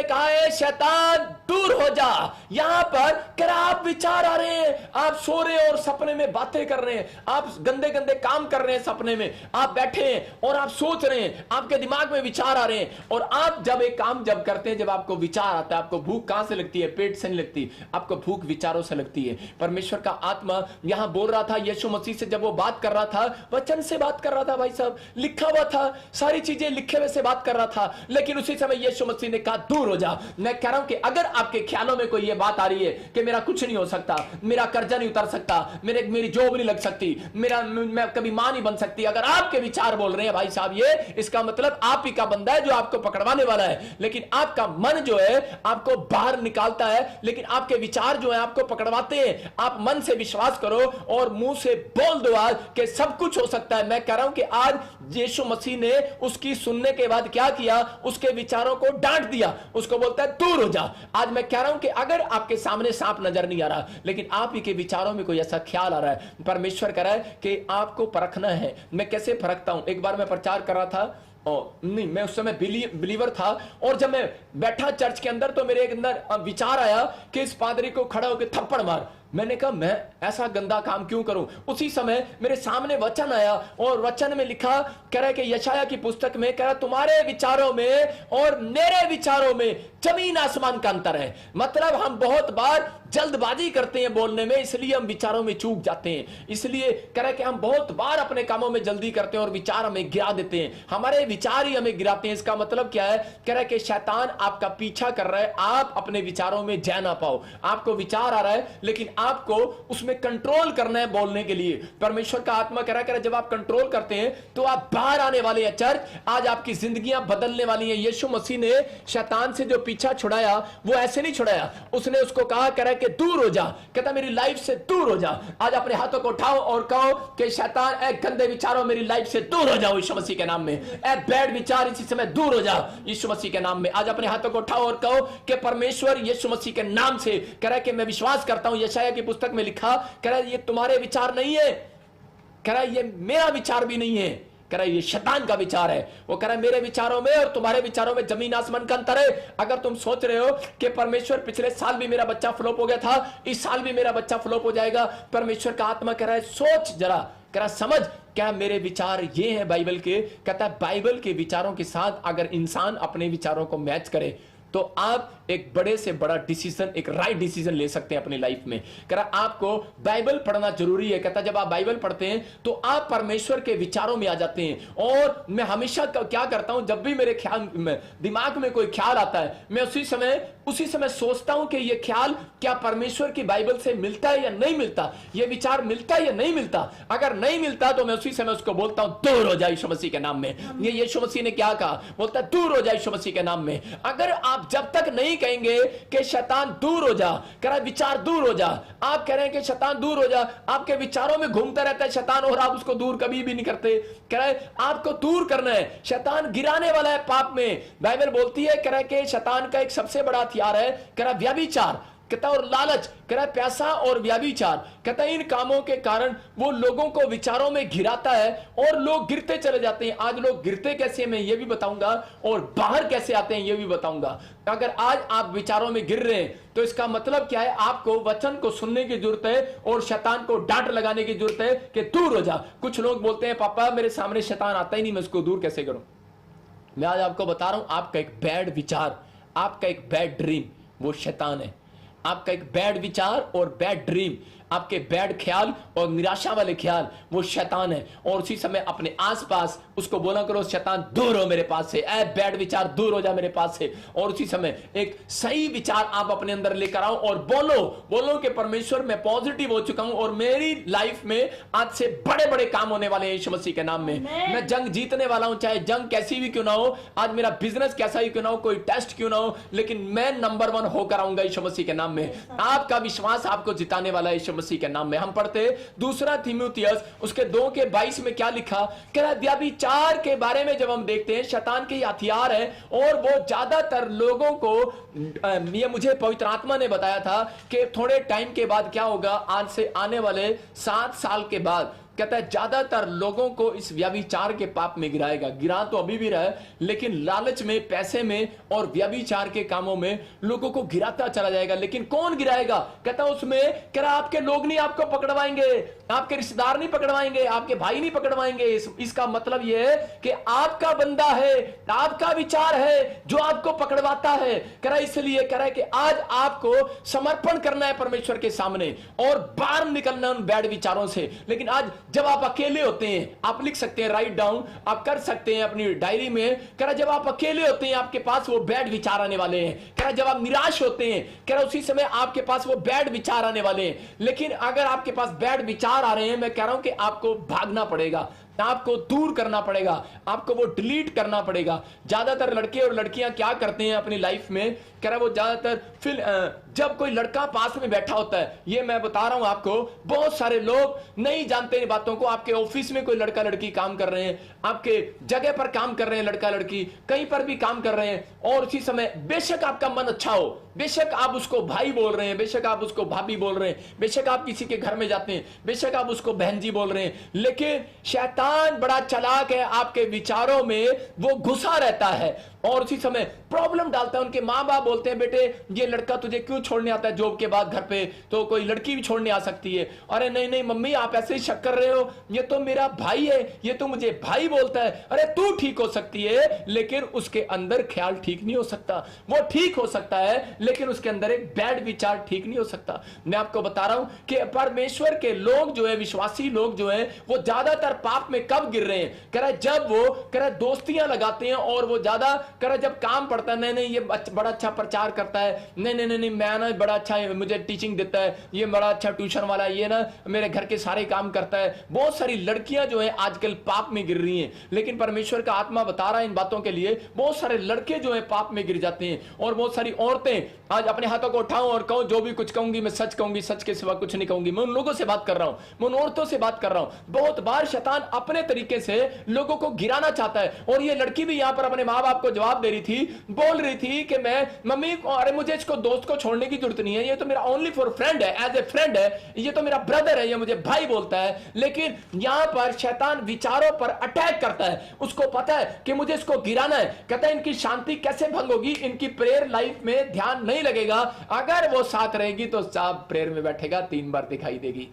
A: कहा है शैतान दूर हो जा। यहां पर कर आप विचार आ रहे हैं, आप सो रहे हैं और सपने में बातें कर रहे हैं, आप गंदे गंदे काम कर रहे हैं सपने में, आप बैठे हैं और आप सोच रहे हैं, आपके दिमाग में विचार आ रहे हैं। और आप जब एक काम जब करते हैं, जब आपको विचार आता है, आपको भूख कहां से लगती है, पेट से नहीं लगती, आपको भूख विचारों से लगती है। परमेश्वर का आत्मा यहां बोल रहा था यीशु मसीह से, जब वो बात कर रहा था वचन से बात कर रहा था, भाई साहब लिखा हुआ था, सारी चीजें लिखे हुए से बात कर रहा था, लेकिन उसी समय यीशु मसीह ने कहा दूर हो जा। मैं कह रहा हूं कि अगर आपके ख्यालों में कोई ये बात आ रही है कि मेरा कुछ नहीं हो सकता, मेरा कर्जा नहीं उतर सकता, मेरी जॉब नहीं लग सकती, मैं कभी मां नहीं बन सकती, अगर आपके विचार बोल रहे हैं भाई साहब ये, इसका मतलब आप ही का बंदा है जो आपको पकड़वाने वाला है। लेकिन आपका मन जो है आपको बाहर निकालता है, लेकिन आपके विचार जो है आपको पकड़वाते हैं। आप मन से विश्वास करो और मुंह से बोल दो आज कि सब कुछ हो सकता है। मैं कह रहा हूं कि आज यीशु मसीह ने उसकी सुनने के बाद क्या किया, उसके विचारों को डांट दिया, उसको बोलता है दूर हो जा। आज मैं कह रहा हूं कि अगर आपके सामने सांप नजर नहीं आ रहा, लेकिन आप ही के विचारों में कोई ऐसा ख्याल आ रहा है, परमेश्वर कह रहा है कि आपको परखना है। मैं कैसे परखता हूं, एक बार मैं प्रचार कर रहा था नहीं, मैं उस समय बिलीवर था, और जब मैं बैठा चर्च के अंदर तो मेरे अंदर विचार आया कि इस पादरी को खड़ा होकर थप्पड़ मार। मैंने कहा मैं ऐसा गंदा काम क्यों करूं। उसी समय मेरे सामने वचन आया और वचन में लिखा, कह रहा है कि यशाया की पुस्तक में कह रहा तुम्हारे विचारों में और मेरे विचारों में जमीन आसमान का अंतर है। मतलब हम बहुत बार जल्दबाजी करते हैं बोलने में, इसलिए हम विचारों में चूक जाते हैं। इसलिए कह रहा है कि हम बहुत बार अपने कामों में जल्दी करते हैं और विचार हमें गिरा देते हैं, हमारे विचार ही हमें गिराते हैं। इसका मतलब क्या है, कह रहा है कि शैतान आपका पीछा कर रहा है, आप अपने विचारों में जय ना पाओ। आपको विचार आ रहा है लेकिन आपको उसमें कंट्रोल करना है बोलने के लिए। परमेश्वर का आत्मा कह रहा है जब आप कंट्रोल करते हैं तो आप बाहर आने वाले हैं। चर्च आज आपकी जिंदगियां बदलने वाली हैं। यीशु मसीह ने शैतान से जो पीछा छुड़ाया वो ऐसे नहीं छुड़ाया, उसने उसको कहा, कह रहा है कि दूर हो जा, कहता मेरी लाइफ से दूर हो जा। आज अपने हाथों को उठाओ और कहो कि शैतान ए गंदे विचारों मेरी लाइफ से दूर हो जाओ यीशु मसीह के नाम में। ए बैड विचार इसी समय दूर हो जा यीशु मसीह के नाम में। आज अपने हाथों को उठाओ और कहो कि परमेश्वर यीशु मसीह के नाम से, कह रहा है कि मैं विश्वास करता हूं, यशाया की पुस्तक में लिखा, कह रहा है ये तुम्हारे विचार नहीं है, कह रहा है ये मेरा विचार भी नहीं है, कह रहा है ये शैतान का विचार है। वो कह रहा है मेरे विचारों में और तुम्हारे विचारों में जमीन आसमान का अंतर है। अगर तुम सोच रहे हो कि परमेश्वर पिछले साल भी मेरा बच्चा फ्लॉप हो गया था, इस साल भी मेरा बच्चा फ्लॉप हो जाएगा, परमेश्वर का आत्मा कह रहा है सोच जरा, कह रहा समझ क्या मेरे विचार ये हैं बाइबल के। कहता है बाइबल के विचारों के साथ अगर इंसान अपने विचारों को मैच करे तो आप एक बड़े से बड़ा डिसीजन, एक राइट डिसीजन ले सकते हैं अपनी लाइफ में। कह रहा आपको बाइबल पढ़ना जरूरी है। कहता जब आप बाइबल पढ़ते हैं तो आप परमेश्वर के विचारों में आ जाते हैं। और मैं हमेशा क्या करता हूं, जब भी मेरे ख्याल दिमाग में कोई ख्याल आता है, मैं उसी समय सोचता हूं कि यह ख्याल क्या परमेश्वर की बाइबल से मिलता है या नहीं मिलता, यह विचार मिलता है या नहीं मिलता। अगर नहीं मिलता तो मैं उसी समय उसको बोलता हूं दूर हो जाए यीशु मसीह के नाम में। ये यीशु मसीह ने क्या कहा, बोलता है दूर हो जाए यीशु मसीह के नाम में। अगर आप आप जब तक नहीं कहेंगे कि शैतान दूर हो जा, कह रहा है विचार दूर हो जा, आप कह रहे हैं कि शैतान दूर हो जा, आपके विचारों में घूमता रहता है शैतान और आप उसको दूर कभी भी नहीं करते। कह रहा है आपको दूर करना है, शैतान गिराने वाला है पाप में। बाइबल बोलती है, कह रहा है कि शैतान का एक सबसे बड़ा हथियार है, कह रहा है व्यभिचार, कहता है और लालच, कह रहा है पैसा और व्यभिचार। कहता है इन कामों के कारण वो लोगों को विचारों में घिराता है और लोग गिरते चले जाते हैं। आज लोग गिरते कैसे मैं ये भी बताऊंगा और बाहर कैसे आते हैं ये भी बताऊंगा। अगर आज आप विचारों में गिर रहे हैं तो इसका मतलब क्या है, आपको वचन को सुनने की जरूरत है और शैतान को डांट लगाने की जरूरत है कि दूर हो जा। कुछ लोग बोलते हैं पापा मेरे सामने शैतान आता ही नहीं, मैं उसको दूर कैसे करूं। मैं आज आपको बता रहा हूं, आपका एक बैड विचार, आपका एक बैड ड्रीम वो शैतान है। आपका एक बैड विचार और बैड ड्रीम, आपके बैड ख्याल और निराशा वाले ख्याल वो शैतान है। और उसी समय अपने आसपास उसको बोला करो शैतान दूर हो मेरे पास से, ऐ बैड विचार दूर हो जा मेरे पास से। और उसी समय एक सही विचार आप अपने अंदर लेकर आओ और बोलो कि परमेश्वर मैं पॉजिटिव हो चुका हूं और मेरी लाइफ में आज से बड़े बड़े काम होने वाले हैं यीशु मसीह के नाम में। मैं जंग जीतने वाला हूं, चाहे जंग कैसी भी क्यों ना हो, आज मेरा बिजनेस कैसा ही क्यों ना हो, कोई टेस्ट क्यों ना हो, लेकिन मैं नंबर 1 होकर आऊंगा यीशु मसीह के नाम में। आपका विश्वास आपको जिताने वाला है यीशु मसीह के नाम में। हम पढ़ते दूसरा तीमुथियुस उसके 2:22 में क्या लिखा, कह रहा व्यभिचार के बारे में जब हम देखते हैं शैतान के हथियार है और वो ज्यादातर लोगों को, ये मुझे पवित्र आत्मा ने बताया था कि थोड़े टाइम के बाद क्या होगा, आज से आने वाले 7 साल के बाद कहता है ज्यादातर लोगों को इस व्यभिचार के पाप में गिराएगा। गिरा तो अभी भी रहा है, लेकिन लालच में, पैसे में और व्यभिचार के कामों में लोगों को गिराता चला जाएगा। लेकिन कौन गिराएगा, कहता उसमें कह रहा आपके लोग नहीं आपको पकड़वाएंगे, आपके रिश्तेदार नहीं पकड़वाएंगे, आपके भाई नहीं पकड़वाएंगे। इसका मतलब यह है कि आपका बंदा है, आपका विचार है जो आपको पकड़वाता है। कह रहा इसलिए कह रहा है कि आज आपको समर्पण करना है परमेश्वर के सामने और बाहर निकलना उन बैड विचारों से। लेकिन आज जब आप अकेले होते हैं, आप लिख सकते हैं, राइट डाउन आप कर सकते हैं अपनी डायरी में, कह रहा जब आप अकेले होते हैं आपके पास वो बैड विचार आने वाले हैं। कह रहा जब आप निराश होते हैं, कह रहा उसी समय आपके पास वो बैड विचार आने वाले हैं। लेकिन अगर आपके पास बैड विचार आ रहे हैं, मैं कह रहा हूं कि आपको भागना पड़ेगा, आपको दूर करना पड़ेगा, आपको वो डिलीट करना पड़ेगा। ज्यादातर लड़के और लड़कियां क्या करते हैं अपनी लाइफ में, कह रहा वो ज्यादातर फिर जब कोई लड़का पास में बैठा होता है, ये मैं बता रहा हूं आपको, बहुत सारे लोग नहीं जानते इन बातों को। आपके ऑफिस में कोई लड़का लड़की काम कर रहे हैं, आपके जगह पर काम कर रहे हैं लड़का लड़की, कहीं पर भी काम कर रहे हैं, और उसी समय बेशक आपका मन अच्छा हो, बेशक आप उसको भाई बोल रहे हैं, बेशक आप उसको भाभी बोल रहे हैं, बेशक आप किसी के घर में जाते हैं, बेशक आप उसको बहन जी बोल रहे हैं, लेकिन शैतान बड़ा चालाक है, आपके विचारों में वो घुसा रहता है और उसी समय प्रॉब्लम डालता है। उनके माँ बाप बोलते हैं बेटे ये लड़का तुझे क्यों छोड़ने आता है जॉब के बाद घर पे, तो कोई लड़की भी छोड़ने आ सकती है। अरे नहीं नहीं मम्मी आप ऐसे ही शक कर रहे हो, ये तो मेरा भाई है, ये तो मुझे भाई बोलता है। अरे तू ठीक हो सकती है लेकिन उसके अंदर ख्याल ठीक नहीं हो सकता। वो ठीक हो सकता है लेकिन उसके अंदर एक बैड विचार ठीक नहीं हो सकता। मैं आपको बता रहा हूं कि परमेश्वर के लोग जो है, विश्वासी लोग जो है, वो ज्यादातर पाप में कब गिर रहे हैं, कह रहा है जब वो कह रहा है दोस्तियां लगाते हैं और वो ज्यादा कह रहा जब काम पड़ता है, नहीं नहीं ये बड़ा अच्छा प्रचार करता है, नहीं नहीं नहीं मैं ना बड़ा अच्छा मुझे टीचिंग देता है, ये बड़ा अच्छा ट्यूशन वाला है, ये ना मेरे घर के सारे काम करता है। बहुत सारी लड़कियां जो है आजकल पाप में गिर रही हैं, लेकिन परमेश्वर का आत्मा बता रहा है इन बातों के लिए। बहुत सारे लड़के जो है पाप में गिर जाते हैं और बहुत सारी औरतें, आज अपने हाथों को उठाऊं और कहूं जो भी कुछ कहूंगी मैं सच कहूंगी, सच के सिवा कुछ नहीं कहूंगी। मैं उन लोगों से बात कर रहा हूं, मैं उन औरतों से बात कर रहा हूं। बहुत बार शैतान अपने तरीके से लोगों को गिराना चाहता है। और ये लड़की भी यहां पर अपने मां बाप को जवाब दे रही थी, बोल रही थी कि मैं मम्मी अरे मुझे इसको दोस्त को छोड़ने की जरूरत नहीं है, ये तो मेरा ओनली फॉर फ्रेंड है, एज ए फ्रेंड है, ये तो मेरा ब्रदर है, ये मुझे भाई बोलता है। लेकिन यहां पर शैतान विचारों पर अटैक करता है, उसको पता है कि मुझे इसको गिराना है। कहता है इनकी शांति कैसे भंग होगी, इनकी प्रेयर लाइफ में ध्यान नहीं लगेगा, अगर वो साथ रहेगी तो साहब प्रेयर में बैठेगा 3 बार दिखाई देगी।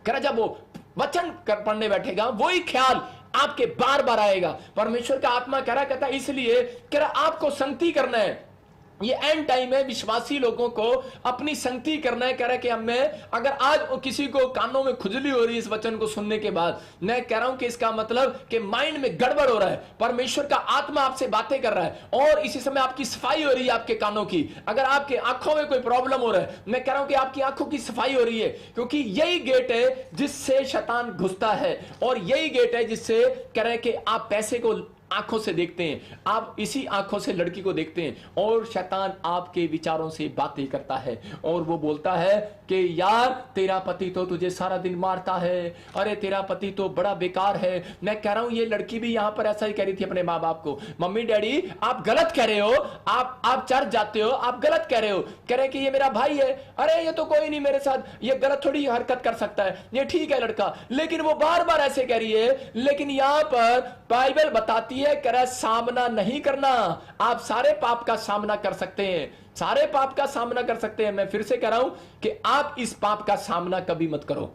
A: कह जब वो वचन पढ़ने बैठेगा वही ख्याल आपके बार बार आएगा। परमेश्वर का आत्मा कह रहा, कहता इसलिए कह रहा आपको संगति करना है, ये एंड टाइम है, विश्वासी लोगों को अपनी संगति करना है। कह रहा है कि अब मैं अगर आज किसी को कानों में खुजली हो रही है इस वचन को सुनने के बाद, मैं कह रहा हूं कि इसका मतलब कि माइंड में गड़बड़ हो रहा है, परमेश्वर का आत्मा आपसे बातें कर रहा है और इसी समय आपकी सफाई हो रही है आपके कानों की। अगर आपके आंखों में कोई प्रॉब्लम हो रहा है, मैं कह रहा हूं कि आपकी आंखों की सफाई हो रही है, क्योंकि यही गेट है जिससे शैतान घुसता है और यही गेट है जिससे कह रहे हैं कि आप पैसे को आंखों से देखते हैं, आप इसी आंखों से लड़की को देखते हैं, और शैतान आपके विचारों से बातें करता है और वो बोलता है कि यार तेरा पति तो तुझे सारा दिन मारता है, अरे तेरा पति तो बड़ा बेकार है। मैं कह रहा हूं ये लड़की भी यहां पर ऐसा ही कह रही थी अपने माँ बाप को, मम्मी डैडी आप गलत कह रहे हो, आप चर्च जाते हो, आप गलत कह रहे हो, कह रहे कि ये मेरा भाई है, अरे ये तो कोई नहीं मेरे साथ ये गलत थोड़ी हरकत कर सकता है, ये ठीक है लड़का। लेकिन वो बार बार ऐसे कह रही है। लेकिन यहां पर बाइबल बताती है कह रहा सामना नहीं करना, आप सारे पाप का सामना कर सकते हैं, सारे पाप का सामना कर सकते हैं। मैं फिर से कह रहा हूं कि आप इस पाप का सामना कभी मत करो।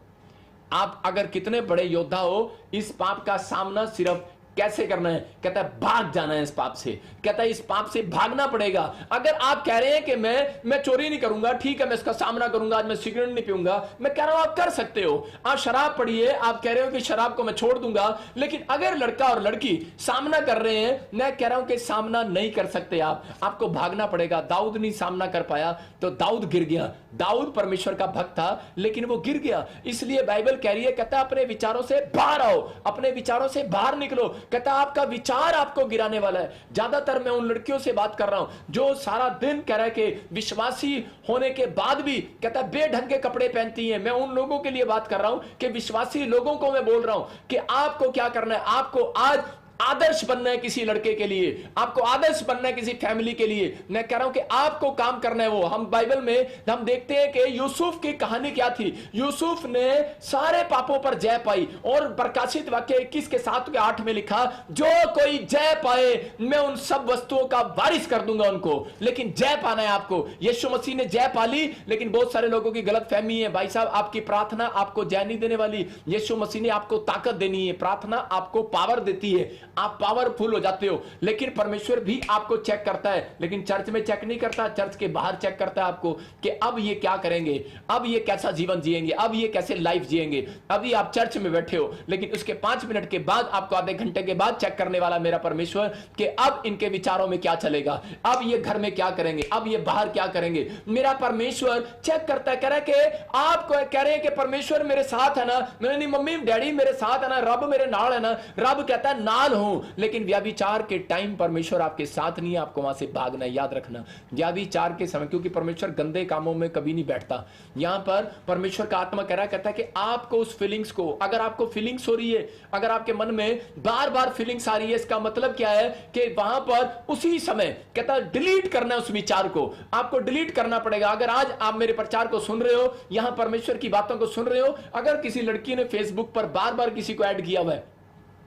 A: आप अगर कितने बड़े योद्धा हो, इस पाप का सामना सिर्फ कैसे करना है, कहता है भाग जाना है इस पाप से, कहता है इस पाप से भागना पड़ेगा। अगर आप कह रहे हैं कि मैं चोरी नहीं करूंगा, ठीक है मैं इसका सामना करूंगा, आज मैं सिगरेट नहीं पीऊंगा, मैं कह रहा हूं आप कर सकते हो। आप शराब पढ़िए, आप कह रहे हो कि शराब को मैं छोड़ दूंगा, लेकिन अगर लड़का और लड़की सामना कर रहे हैं, मैं कह रहा हूं कि सामना नहीं कर सकते आप, आपको भागना पड़ेगा। दाऊद नहीं सामना कर पाया तो दाऊद गिर गया। दाऊद परमेश्वर का भक्त था लेकिन वो गिर गया। इसलिए बाइबल कह रही है, कहता है अपने विचारों से बाहर आओ, अपने विचारों से बाहर निकलो। कहता आपका विचार आपको गिराने वाला है। ज्यादातर मैं उन लड़कियों से बात कर रहा हूं जो सारा दिन कह रहा है कि विश्वासी होने के बाद भी कहता है बेढंग के कपड़े पहनती हैं। मैं उन लोगों के लिए बात कर रहा हूं कि विश्वासी लोगों को मैं बोल रहा हूं कि आपको क्या करना है, आपको आज आदर्श बनना है किसी लड़के के लिए, आपको आदर्श बनना है किसी फैमिली के लिए। मैं कह रहा हूं कि आपको काम करना है वो। हम बाइबल में हम देखते हैं कि यूसुफ की कहानी क्या थी। यूसुफ ने सारे पापों पर जय पाई और प्रकाशित वाक्य 21 के 7 के 8 में लिखा, जो कोई जय पाए मैं उन सब वस्तुओं का वारिस कर दूंगा उनको। लेकिन जय पाना है आपको। यीशु मसीह ने जय पा ली, लेकिन बहुत सारे लोगों की गलत फहमी है, भाई साहब आपकी प्रार्थना आपको जय नहीं देने वाली। यीशु मसीह ने आपको ताकत देनी है, प्रार्थना आपको पावर देती है, आप पावरफुल हो जाते हो। लेकिन परमेश्वर भी आपको चेक करता है, लेकिन चर्च में चेक नहीं करता, चर्च के बाहर चेक करता है आपको कि अब ये क्या करेंगे, अब ये कैसा जीवन जिएंगे, अब ये कैसे लाइफ जिएंगे। अभी आप चर्च में बैठे हो, लेकिन उसके 5 मिनट के बाद, आपको आधे घंटे के बाद चेक करने वाला मेरा परमेश्वर कि अब इनके विचारों में क्या चलेगा, अब ये घर में क्या करेंगे, अब ये बाहर क्या करेंगे। मेरा परमेश्वर चेक करता है, कह रहा है कि आप कह रहे हैं कि परमेश्वर मेरे साथ है ना, मैंने नहीं मम्मी डैडी मेरे साथ है ना, रब मेरे नाल है ना। रब कहता है नाल हूं, लेकिन व्याभिचार के टाइम परमेश्वर आपके साथ नहीं है, आपको वहां से भागना है। याद रखना व्याभिचार के समय, क्योंकि परमेश्वर गंदे कामों में कभी नहीं बैठता। यहां पर परमेश्वर का आत्मा कह रहा कहता है कि आपको उस फीलिंग्स को, अगर आपको फीलिंग्स हो रही है, अगर आपके मन में बार बार फीलिंग्स आ रही है, इसका मतलब क्या है कि वहां पर उसी समय कहता है डिलीट करना है उस विचार को, आपको डिलीट करना पड़ेगा। अगर आज आप मेरे प्रचार को सुन रहे हो, यहां परमेश्वर की बातों को सुन रहे हो, अगर किसी लड़की ने फेसबुक पर बार बार किसी को ऐड किया हुआ है,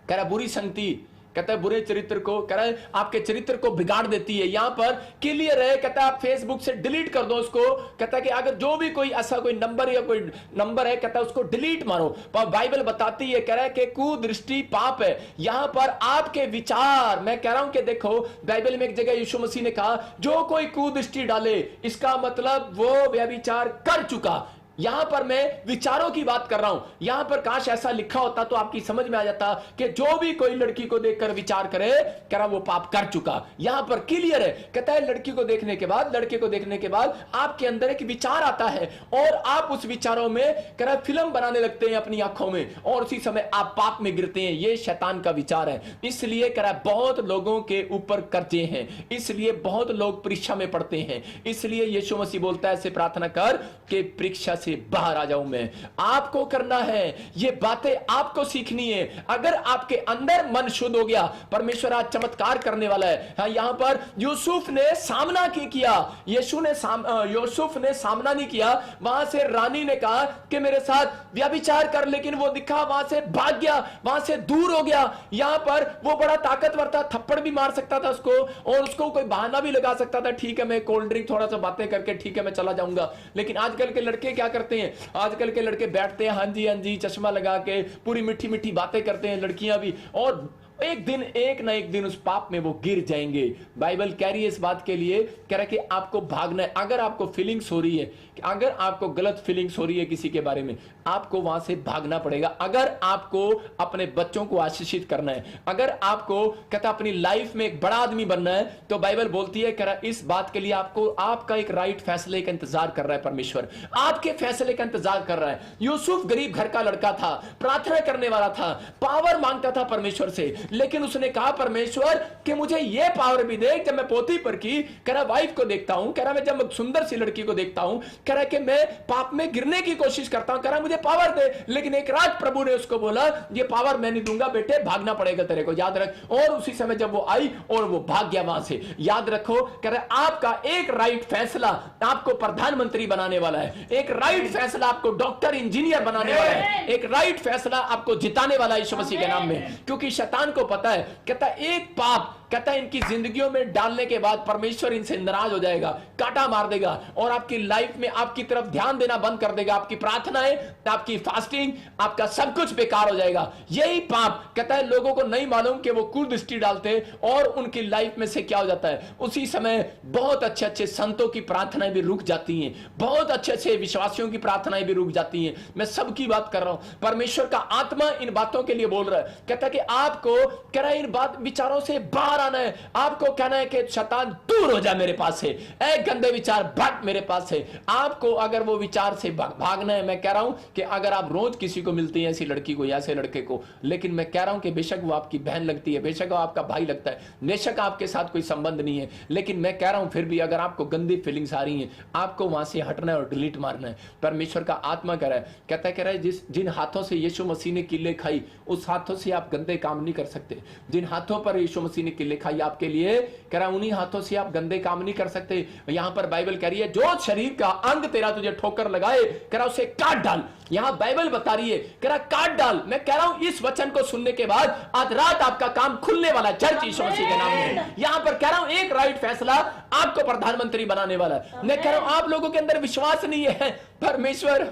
A: कह रहा बुरी संगति, कहता है बुरे चरित्र को, कह रहा है आपके चरित्र को बिगाड़ देती है, यहां पर क्लियर है। कहता है आप फेसबुक से डिलीट कर दो उसको। कहता है कि अगर जो भी कोई ऐसा कोई नंबर या कोई नंबर है, कहता है उसको डिलीट मारो। पर बाइबल बताती है, कह रहा है कि कुदृष्टि पाप है। यहां पर आपके विचार, मैं कह रहा हूं कि देखो बाइबल में एक जगह यीशु मसीह ने कहा, जो कोई कुदृष्टि डाले इसका मतलब वो व्यभिचार कर चुका। यहां पर मैं विचारों की बात कर रहा हूं। यहां पर काश ऐसा लिखा होता तो आपकी समझ में आ जाता कि जो भी कोई लड़की को देखकर विचार करे, कह रहा वो पाप कर चुका। यहां पर क्लियर है, कहता है लड़की को देखने के बाद, लड़के को देखने के बाद आपके अंदर एक विचार आता है और आप उस विचारों में कह रहा फिल्म बनाने लगते हैं अपनी आंखों में, और उसी समय आप पाप में गिरते हैं। ये शैतान का विचार है। इसलिए कह रहा बहुत लोगों के ऊपर कर्जे हैं, इसलिए बहुत लोग परीक्षा में पढ़ते हैं। इसलिए यीशु मसीह बोलता है, ऐसे प्रार्थना कर कि परीक्षा से बाहर आ जाऊं मैं। आपको करना है, ये बातें आपको सीखनी है। अगर आपके अंदर मन शुद्ध हो गया, परमेश्वर आज चमत्कार करने वाला है। हाँ, यहां पर यूसुफ ने सामना किया, यूसुफ ने सामना नहीं किया। वहां से रानी ने कहा कि मेरे साथ व्यभिचार कर, लेकिन वो दिखा, वहां से भाग गया, वहां से दूर हो गया। यहां पर वो बड़ा ताकतवर था, थप्पड़ भी मार सकता था उसको, और उसको कोई बहाना भी लगा सकता था, ठीक है मैं कोल्ड ड्रिंक थोड़ा सा बातें करके ठीक है मैं चला जाऊंगा। लेकिन आजकल के लड़के क्या करते हैं, आजकल के लड़के बैठते हैं हाँ जी चश्मा लगा के पूरी मीठी मीठी बातें करते हैं, लड़कियां भी, और एक ना एक दिन उस पाप में वो गिर जाएंगे। बाइबल कह रही है इस बात के लिए, कह रहा है कि आपको भागना है। अगर आपको फीलिंग्स हो रही है, अगर आपको गलत फीलिंग्स हो रही है किसी के बारे में, आपको वहां से भागना पड़ेगा। अगर आपको अपने बच्चों को आशीषित करना है, अगर आपको कहता अपनी लाइफ में एक बड़ा आदमी बनना है, तो बाइबल बोलती है कह इस बात के लिए आपको आपका एक राइट फैसले का इंतजार कर रहा है। परमेश्वर आपके फैसले का इंतजार कर रहा है। यूसुफ गरीब घर का लड़का था, प्रार्थना करने वाला था, पावर मांगता था परमेश्वर से, लेकिन उसने कहा परमेश्वर कि मुझे यह पावर भी दे। जब मैं पोती पर की कह रहा वाइफ को देखता हूं, कह रहा मैं जब सुंदर सी लड़की को देखता हूं, कह रहा कि मैं पाप में गिरने की कोशिश करता हूं, कह रहा मुझे पावर दे। लेकिन एक रात प्रभु ने उसको बोला ये पावर मैं नहीं दूंगा बेटे, भागना पड़ेगा तेरे को, याद रख। और उसी समय जब वो आई और वो भाग गया वहां से। याद रखो कह रहा आपका एक राइट फैसला आपको प्रधानमंत्री बनाने वाला है, एक राइट फैसला आपको डॉक्टर इंजीनियर बनाने वाला है, एक राइट फैसला आपको जिताने वाला है यीशु मसीह के नाम में। क्योंकि शैतान को पता है, कहता एक पाप कहता है इनकी जिंदगियों में डालने के बाद परमेश्वर इनसे नाराज हो जाएगा, काटा मार देगा और आपकी लाइफ में आपकी तरफ ध्यान देना बंद कर देगा। आपकी प्रार्थनाएं, आपकी फास्टिंग, आपका सब कुछ बेकार हो जाएगा। यही पाप कहता है लोगों को नहीं मालूम कि वो कुदृष्टि डालते और उनकी लाइफ में से क्या हो जाता है। उसी समय बहुत अच्छे अच्छे संतों की प्रार्थनाएं भी रुक जाती हैं, बहुत अच्छे अच्छे विश्वासियों की प्रार्थनाएं भी रुक जाती हैं। मैं सबकी बात कर रहा हूं। परमेश्वर का आत्मा इन बातों के लिए बोल रहा है, कहता है कि आपको कह रहा है इन बात विचारों से बाहर आना है। आपको कहना है कि शैतान दूर हो जा मेरे पास से, ऐ गंदे विचार भाग मेरे पास से। आपको अगर वो विचार से भागना है, मैं कह रहा हूं कि अगर आप रोज किसी को मिलते हैं ऐसी लड़की को या ऐसे लड़के को, लेकिन मैं कह रहा हूं कि बेशक वो आपकी बहन लगती है, बेशक वो आपका भाई लगता है, बेशक आपके साथ कोई संबंध नहीं है, लेकिन मैं कह रहा हूं फिर भी अगर आपको गंदी फीलिंग्स आ रही हैं, आपको वहां से हटना है और डिलीट मारना है। परमेश्वर का आत्मा कह रहा है, कहता है कह रहा है जिन हाथों से यीशु मसीह ने किले खाई उस हाथों से आप गंदे काम नहीं कर सकते। जिन हाथों पर यीशु मसीह ने किले खाई आपके लिए, कह रहा उन्हीं हाथों से आप गंदे काम नहीं कर सकते। यहां पर बाइबल कह रही है जो शरीर का अंग तेरा तुझे ठोकर लगाए, कह रहा उसे काट डाल। यहां बाइबल बता रही है, कह रहा काट डाल। मैं कह रहा हूं इस वचन को सुनने के बाद आज रात आपका काम खुलने वाला है चर्च यीशु मसीह के नाम में। यहां पर कह रहा हूं एक राइट फैसला आपको प्रधानमंत्री बनाने वाला है। मैं कह रहा हूं आप लोगों के अंदर विश्वास नहीं है, परमेश्वर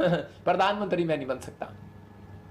A: प्रधानमंत्री मैं नहीं बन सकता,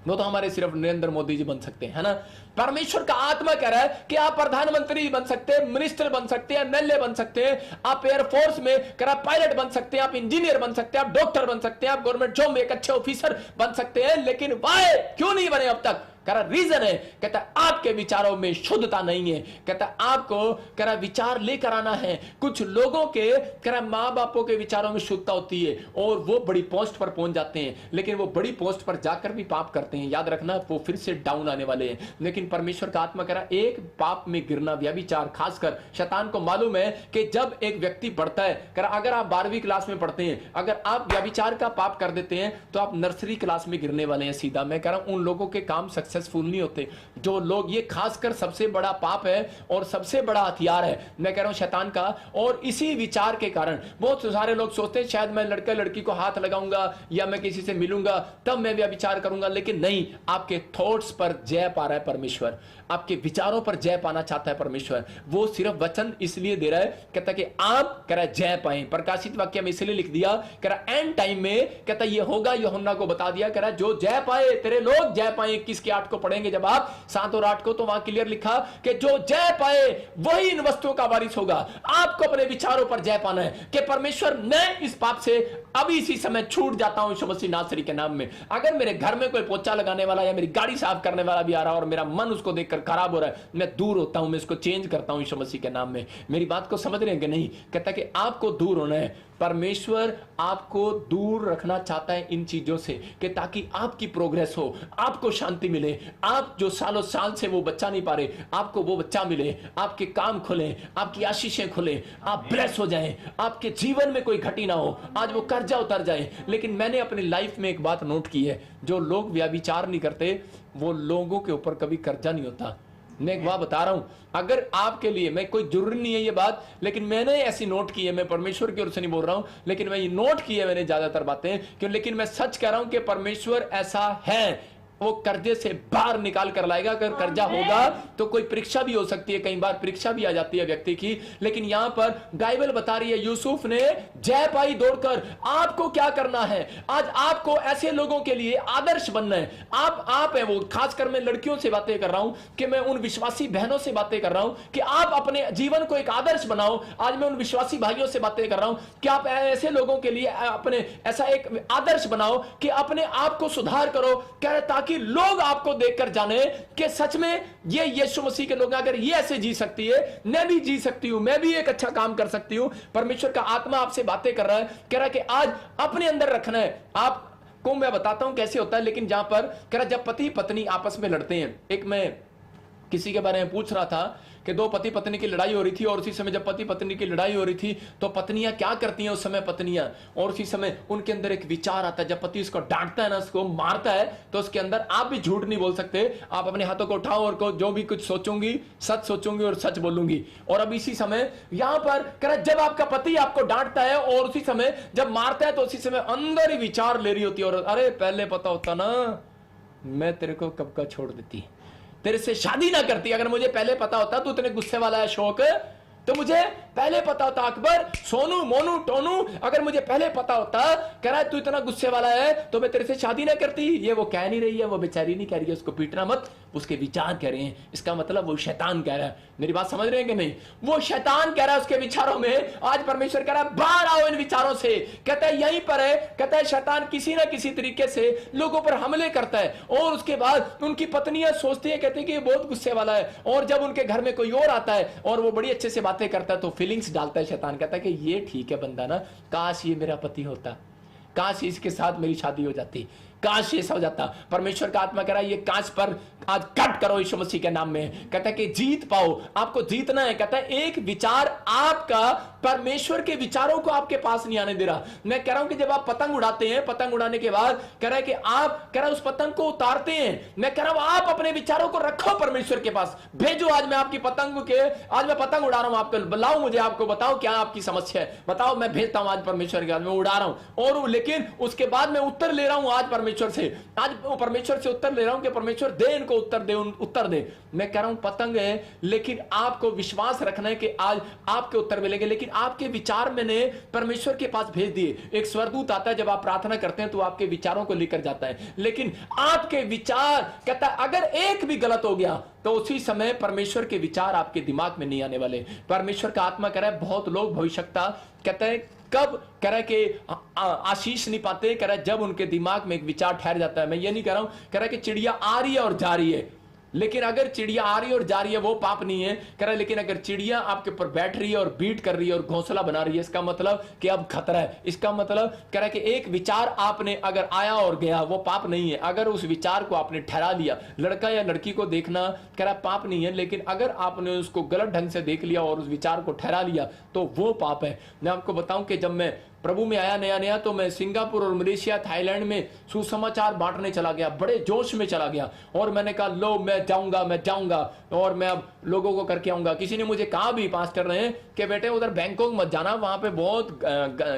A: वो तो हमारे सिर्फ नरेंद्र मोदी जी बन सकते हैं, है ना। परमेश्वर का आत्मा कह रहा है कि आप प्रधानमंत्री बन सकते हैं, मिनिस्टर बन सकते हैं, एमएलए बन सकते हैं, आप एयरफोर्स में कह रहा पायलट बन सकते हैं, आप इंजीनियर बन सकते हैं, आप डॉक्टर बन सकते हैं, आप गवर्नमेंट जॉब में एक अच्छे ऑफिसर बन सकते हैं, लेकिन वाई क्यों नहीं बने अब तक? कह रहा रीजन है, कहता आपके विचारों में शुद्धता नहीं है। कहता आपको कह रहा विचार लेकर आना है। कुछ लोगों के कह रहा माँ बापों के विचारों में शुद्धता होती है और वो बड़ी पोस्ट पर पहुंच जाते हैं, लेकिन वो बड़ी पोस्ट पर जाकर भी पाप करते हैं। याद रखना वो फिर से डाउन आने वाले हैं। लेकिन परमेश्वर का आत्मा कह रहा एक पाप में गिरना, व्यभिचार, खासकर शैतान को मालूम है कि जब एक व्यक्ति बढ़ता है, कह रहा अगर आप 12वीं क्लास में पढ़ते हैं, अगर आप व्यभिचार का पाप कर देते हैं तो आप नर्सरी क्लास में गिरने वाले हैं सीधा। मैं कह रहा हूं उन लोगों के काम सक्सेसफुल नहीं होते जो लोग, ये खासकर सबसे बड़ा पाप है और सबसे बड़ा हथियार है मैं कह रहा हूं शैतान का। और इसी विचार के कारण बहुत सारे लोग सोचते हैं शायद मैं लड़का लड़की को हाथ लगाऊंगा या मैं किसी से मिलूंगा तब मैं व्यभिचार करूंगा, लेकिन नहीं, आपके थॉट्स पर जय पा रहा है परमेश्वर, आपके विचारों पर जय पाना चाहता है परमेश्वर। वो सिर्फ वचन इसलिए दे रहा है, कहता कि आप कह रहा जय पाएं। प्रकाशित वाक्य में इसलिए लिख दिया, कह रहा एंड टाइम में कहता ये होगा, यूहन्ना को बता दिया, कह रहा जो जय पाए तेरे लोग जय पाए। 21 के 8 को पढ़ेंगे जब आप 7 और 8 को, तो वहां क्लियर लिखा कि जो जय पाए वही इन वस्तुओं का वारिस होगा। आपको अपने विचारों पर जय पाना है कि परमेश्वर मैं इस पाप से अभी इसी समय छूट जाता हूं यीशु मसीह नासरी के नाम में। अगर मेरे घर में कोई पोछा लगाने वाला या मेरी गाड़ी साफ करने वाला भी आ रहा है और मेरा मन उसको देखकर खराब हो रहा है, मैं दूर होता हूं, मैं इसको चेंज करता हूं यीशु मसीह के नाम में। मेरी बात को समझ रहे हैं कि नहीं? कहता कि आपको दूर होना है, परमेश्वर आपको दूर रखना चाहता है इन चीजों से कि ताकि आपकी प्रोग्रेस हो, आपको शांति मिले। आप जो सालों साल से वो बच्चा नहीं पा रहे, आपको वो बच्चा मिले, आपके काम खुले, आपकी आशीषें खुले, आप ब्लेस हो जाएं, आपके जीवन में कोई घटी ना हो, आज वो कर्जा उतर जाए। लेकिन मैंने अपनी लाइफ में एक बात नोट की है, जो लोग व्यभिचार नहीं करते वो लोगों के ऊपर कभी कर्जा नहीं होता। मैं एक बात बता रहा हूं, अगर आपके लिए, मैं कोई जरूरी नहीं है ये बात, लेकिन मैंने ऐसी नोट की है, मैं परमेश्वर की ओर से नहीं बोल रहा हूं, लेकिन मैं ये नोट की है मैंने ज्यादातर बातें क्यों, लेकिन मैं सच कह रहा हूं कि परमेश्वर ऐसा है। वो कर्जे से बाहर निकाल कर लाएगा। अगर कर्जा होगा तो कोई परीक्षा भी हो सकती है, कई बार परीक्षा भी आ जाती है व्यक्ति की, लेकिन यहां पर बाइबल बता रही है यूसुफ ने जय पाई दौड़कर। आपको क्या करना है? आज आपको ऐसे लोगों के लिए आदर्श बनना है। आप है वो, खासकर मैं लड़कियों से बातें कर रहा हूं, कि मैं उन विश्वासी बहनों से बातें कर रहा हूं कि आप अपने जीवन को एक आदर्श बनाओ। आज मैं उन विश्वासी भाइयों से बातें कर रहा हूं कि आप ऐसे लोगों के लिए अपने ऐसा एक आदर्श बनाओ कि अपने आप को सुधार करो, कह रहे ताकि लोग आपको देखकर जाने कि सच में ये यीशु मसीह के लोग, अगर ये ऐसे जी सकती है, मैं भी जी सकती हूं, मैं भी एक अच्छा काम कर सकती हूं। परमेश्वर का आत्मा आपसे बातें कर रहा है, कह रहा है कि आज अपने अंदर रखना है। आपको मैं बताता हूं कैसे होता है, लेकिन जहां पर कह रहा जब पति पत्नी आपस में लड़ते हैं, एक मैं किसी के बारे में पूछ रहा था कि दो पति पत्नी की लड़ाई हो रही थी, और उसी समय जब पति पत्नी की लड़ाई हो रही थी तो पत्नियां क्या करती हैं उस समय पत्नियां, और उसी समय उनके अंदर एक विचार आता है। जब पति उसको डांटता है ना, उसको मारता है, तो उसके अंदर आप भी झूठ नहीं बोल सकते, आप अपने हाथों को उठाओ और को जो भी कुछ सोचूंगी सच सोचूंगी और सच बोलूंगी। और अब इसी समय यहां पर कह जब आपका पति आपको डांटता है और उसी समय जब मारता है, तो उसी समय अंदर ही विचार ले रही होती है, और अरे पहले पता होता ना मैं तेरे को कब का छोड़ देती, तेरे से शादी ना करती। अगर मुझे पहले पता होता तू इतने गुस्से वाला है शौक, तो मुझे पहले पता होता। अकबर, सोनू, मोनू, टोनू, अगर मुझे पहले पता होता कह रहा है तू इतना गुस्से वाला है तो मैं तेरे से शादी ना करती। ये वो कह नहीं रही है, वो बेचारी नहीं कह रही है, उसको पीटना मत, उसके विचार कह रहे हैं। इसका मतलब वो शैतान कह रहा है। मेरी बात समझ रहे हैं कि नहीं? वो शैतान कह रहा है उसके विचारों में। आज परमेश्वर कह रहा है बाहर आओ इन विचारों से। कहता है यहीं पर है, कहता है शैतान किसी ना किसी तरीके से लोगों पर हमले करता है, और उसके बाद उनकी पत्नियां सोचती है, कहती है कि ये बहुत गुस्से वाला है, और जब उनके घर में कोई और आता है और वो बड़ी अच्छे से बातें करता है तो फीलिंग्स डालता है शैतान। कहता है कि ये ठीक है बंदा ना, काश ये मेरा पति होता, काश इसके साथ मेरी शादी हो जाती, काश ये हो जाता। परमेश्वर का आत्मा कह रहा है ये काश पर आज कट करो यीशु मसीह के नाम में। कहता है कि जीत पाओ, आपको जीतना है। कहता है एक विचार आपका परमेश्वर के विचारों को आपके पास नहीं आने दे रहा। मैं कह रहा हूं कि जब आप पतंग उड़ाते हैं, पतंग उड़ाने के बाद कह रहा है कि आप कह रहा है उस पतंग को उतारते हैं, मैं कह रहा हूं आप अपने विचारों को रखो परमेश्वर के पास, भेजो। आज मैं आपकी पतंग के, आज मैं पतंग उड़ा रहा हूं, आपको बुलाओ, मुझे आपको बताओ क्या आपकी समस्या है, बताओ, मैं भेजता हूं आज परमेश्वर के, आज मैं उड़ा रहा हूं। और लेकिन उसके बाद मैं उत्तर ले रहा हूं आज परमेश्वर से, आज परमेश्वर से उत्तर ले रहा हूं कि परमेश्वर दे इनको उत्तर दे, उत्तर दे। मैं कह रहा हूं पतंग है, लेकिन आपको विश्वास रखना है कि आज आपके उत्तर मिलेंगे, लेकिन आपके विचार मैंने परमेश्वर के पास भेज दिए। एक स्वर्गदूत आता है जब आप प्रार्थना करते हैं तो आपके विचारों को लेकर जाता है, लेकिन आपके विचार कहता है अगर एक भी गलत हो गया तो उसी समय परमेश्वर के विचार आपके दिमाग में नहीं आने वाले। परमेश्वर का आत्मा कह रहा है बहुत लोग भविष्यता कहते हैं कब कह रहा है कि आशीष नहीं पाते, कह रहा है जब उनके दिमाग में एक विचार ठहर जाता है। मैं ये नहीं कह रहा हूं, कह रहा है कि चिड़िया आ रही है और जा रही है, लेकिन अगर चिड़िया आ रही है और जा रही है वो पाप नहीं है। कह रहा है लेकिन अगर चिड़िया आपके ऊपर बैठ रही है और बीट कर रही है और घोंसला बना रही है, इसका मतलब कि अब खतरा है। इसका मतलब कह रहा है कि एक विचार आपने अगर आया और गया वो पाप नहीं है। अगर उस विचार को आपने ठहरा लिया, लड़का या लड़की को देखना कह रहा पाप नहीं है, लेकिन अगर आपने उसको गलत ढंग से देख लिया और उस विचार को ठहरा लिया तो वो पाप है। मैं आपको बताऊं कि जब मैं प्रभु में आया नया नया तो मैं सिंगापुर और मलेशिया, थाईलैंड में सुसमाचार बांटने चला गया, बड़े जोश में चला गया, और मैंने कहा लो मैं जाऊंगा और मैं अब लोगों को करके आऊंगा। किसी ने मुझे कहा भी, पास कर रहे हैं कि बेटे उधर बैंकॉक मत जाना, वहां पे बहुत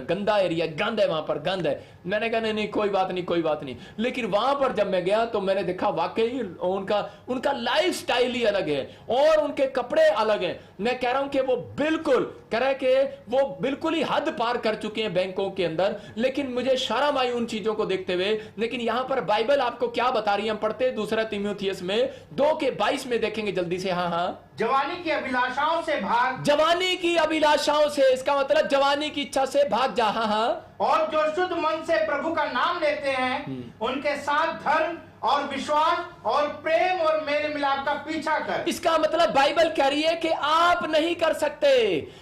A: गंदा एरिया, गंद है, वहां पर गंद है। मैंने कहा नहीं कोई बात नहीं। लेकिन वहां पर जब मैं गया तो मैंने देखा वाकई उनका लाइफ स्टाइल ही अलग है और उनके कपड़े अलग हैं। मैं कह रहा हूं कि वो बिल्कुल कह रहा है कि वो बिल्कुल ही हद पार कर चुके हैं बैंकों के अंदर, लेकिन मुझे शर्म आई उन चीजों को देखते हुए। लेकिन यहां पर बाइबल आपको क्या बता रही है, हम पढ़ते हैं 2 तीमुथियुस में 2:22 में देखेंगे जल्दी से। हाँ,
B: जवानी की अभिलाषाओं से भाग,
A: जवानी की अभिलाषाओं से, इसका मतलब जवानी की इच्छा से भाग जा। हाँ,
B: और जो शुद्ध मन से प्रभु का नाम लेते हैं उनके साथ धर्म और विश्वास और प्रेम और मेल मिलाप का पीछा कर।
A: इसका मतलब बाइबल कह रही है कि आप नहीं कर सकते।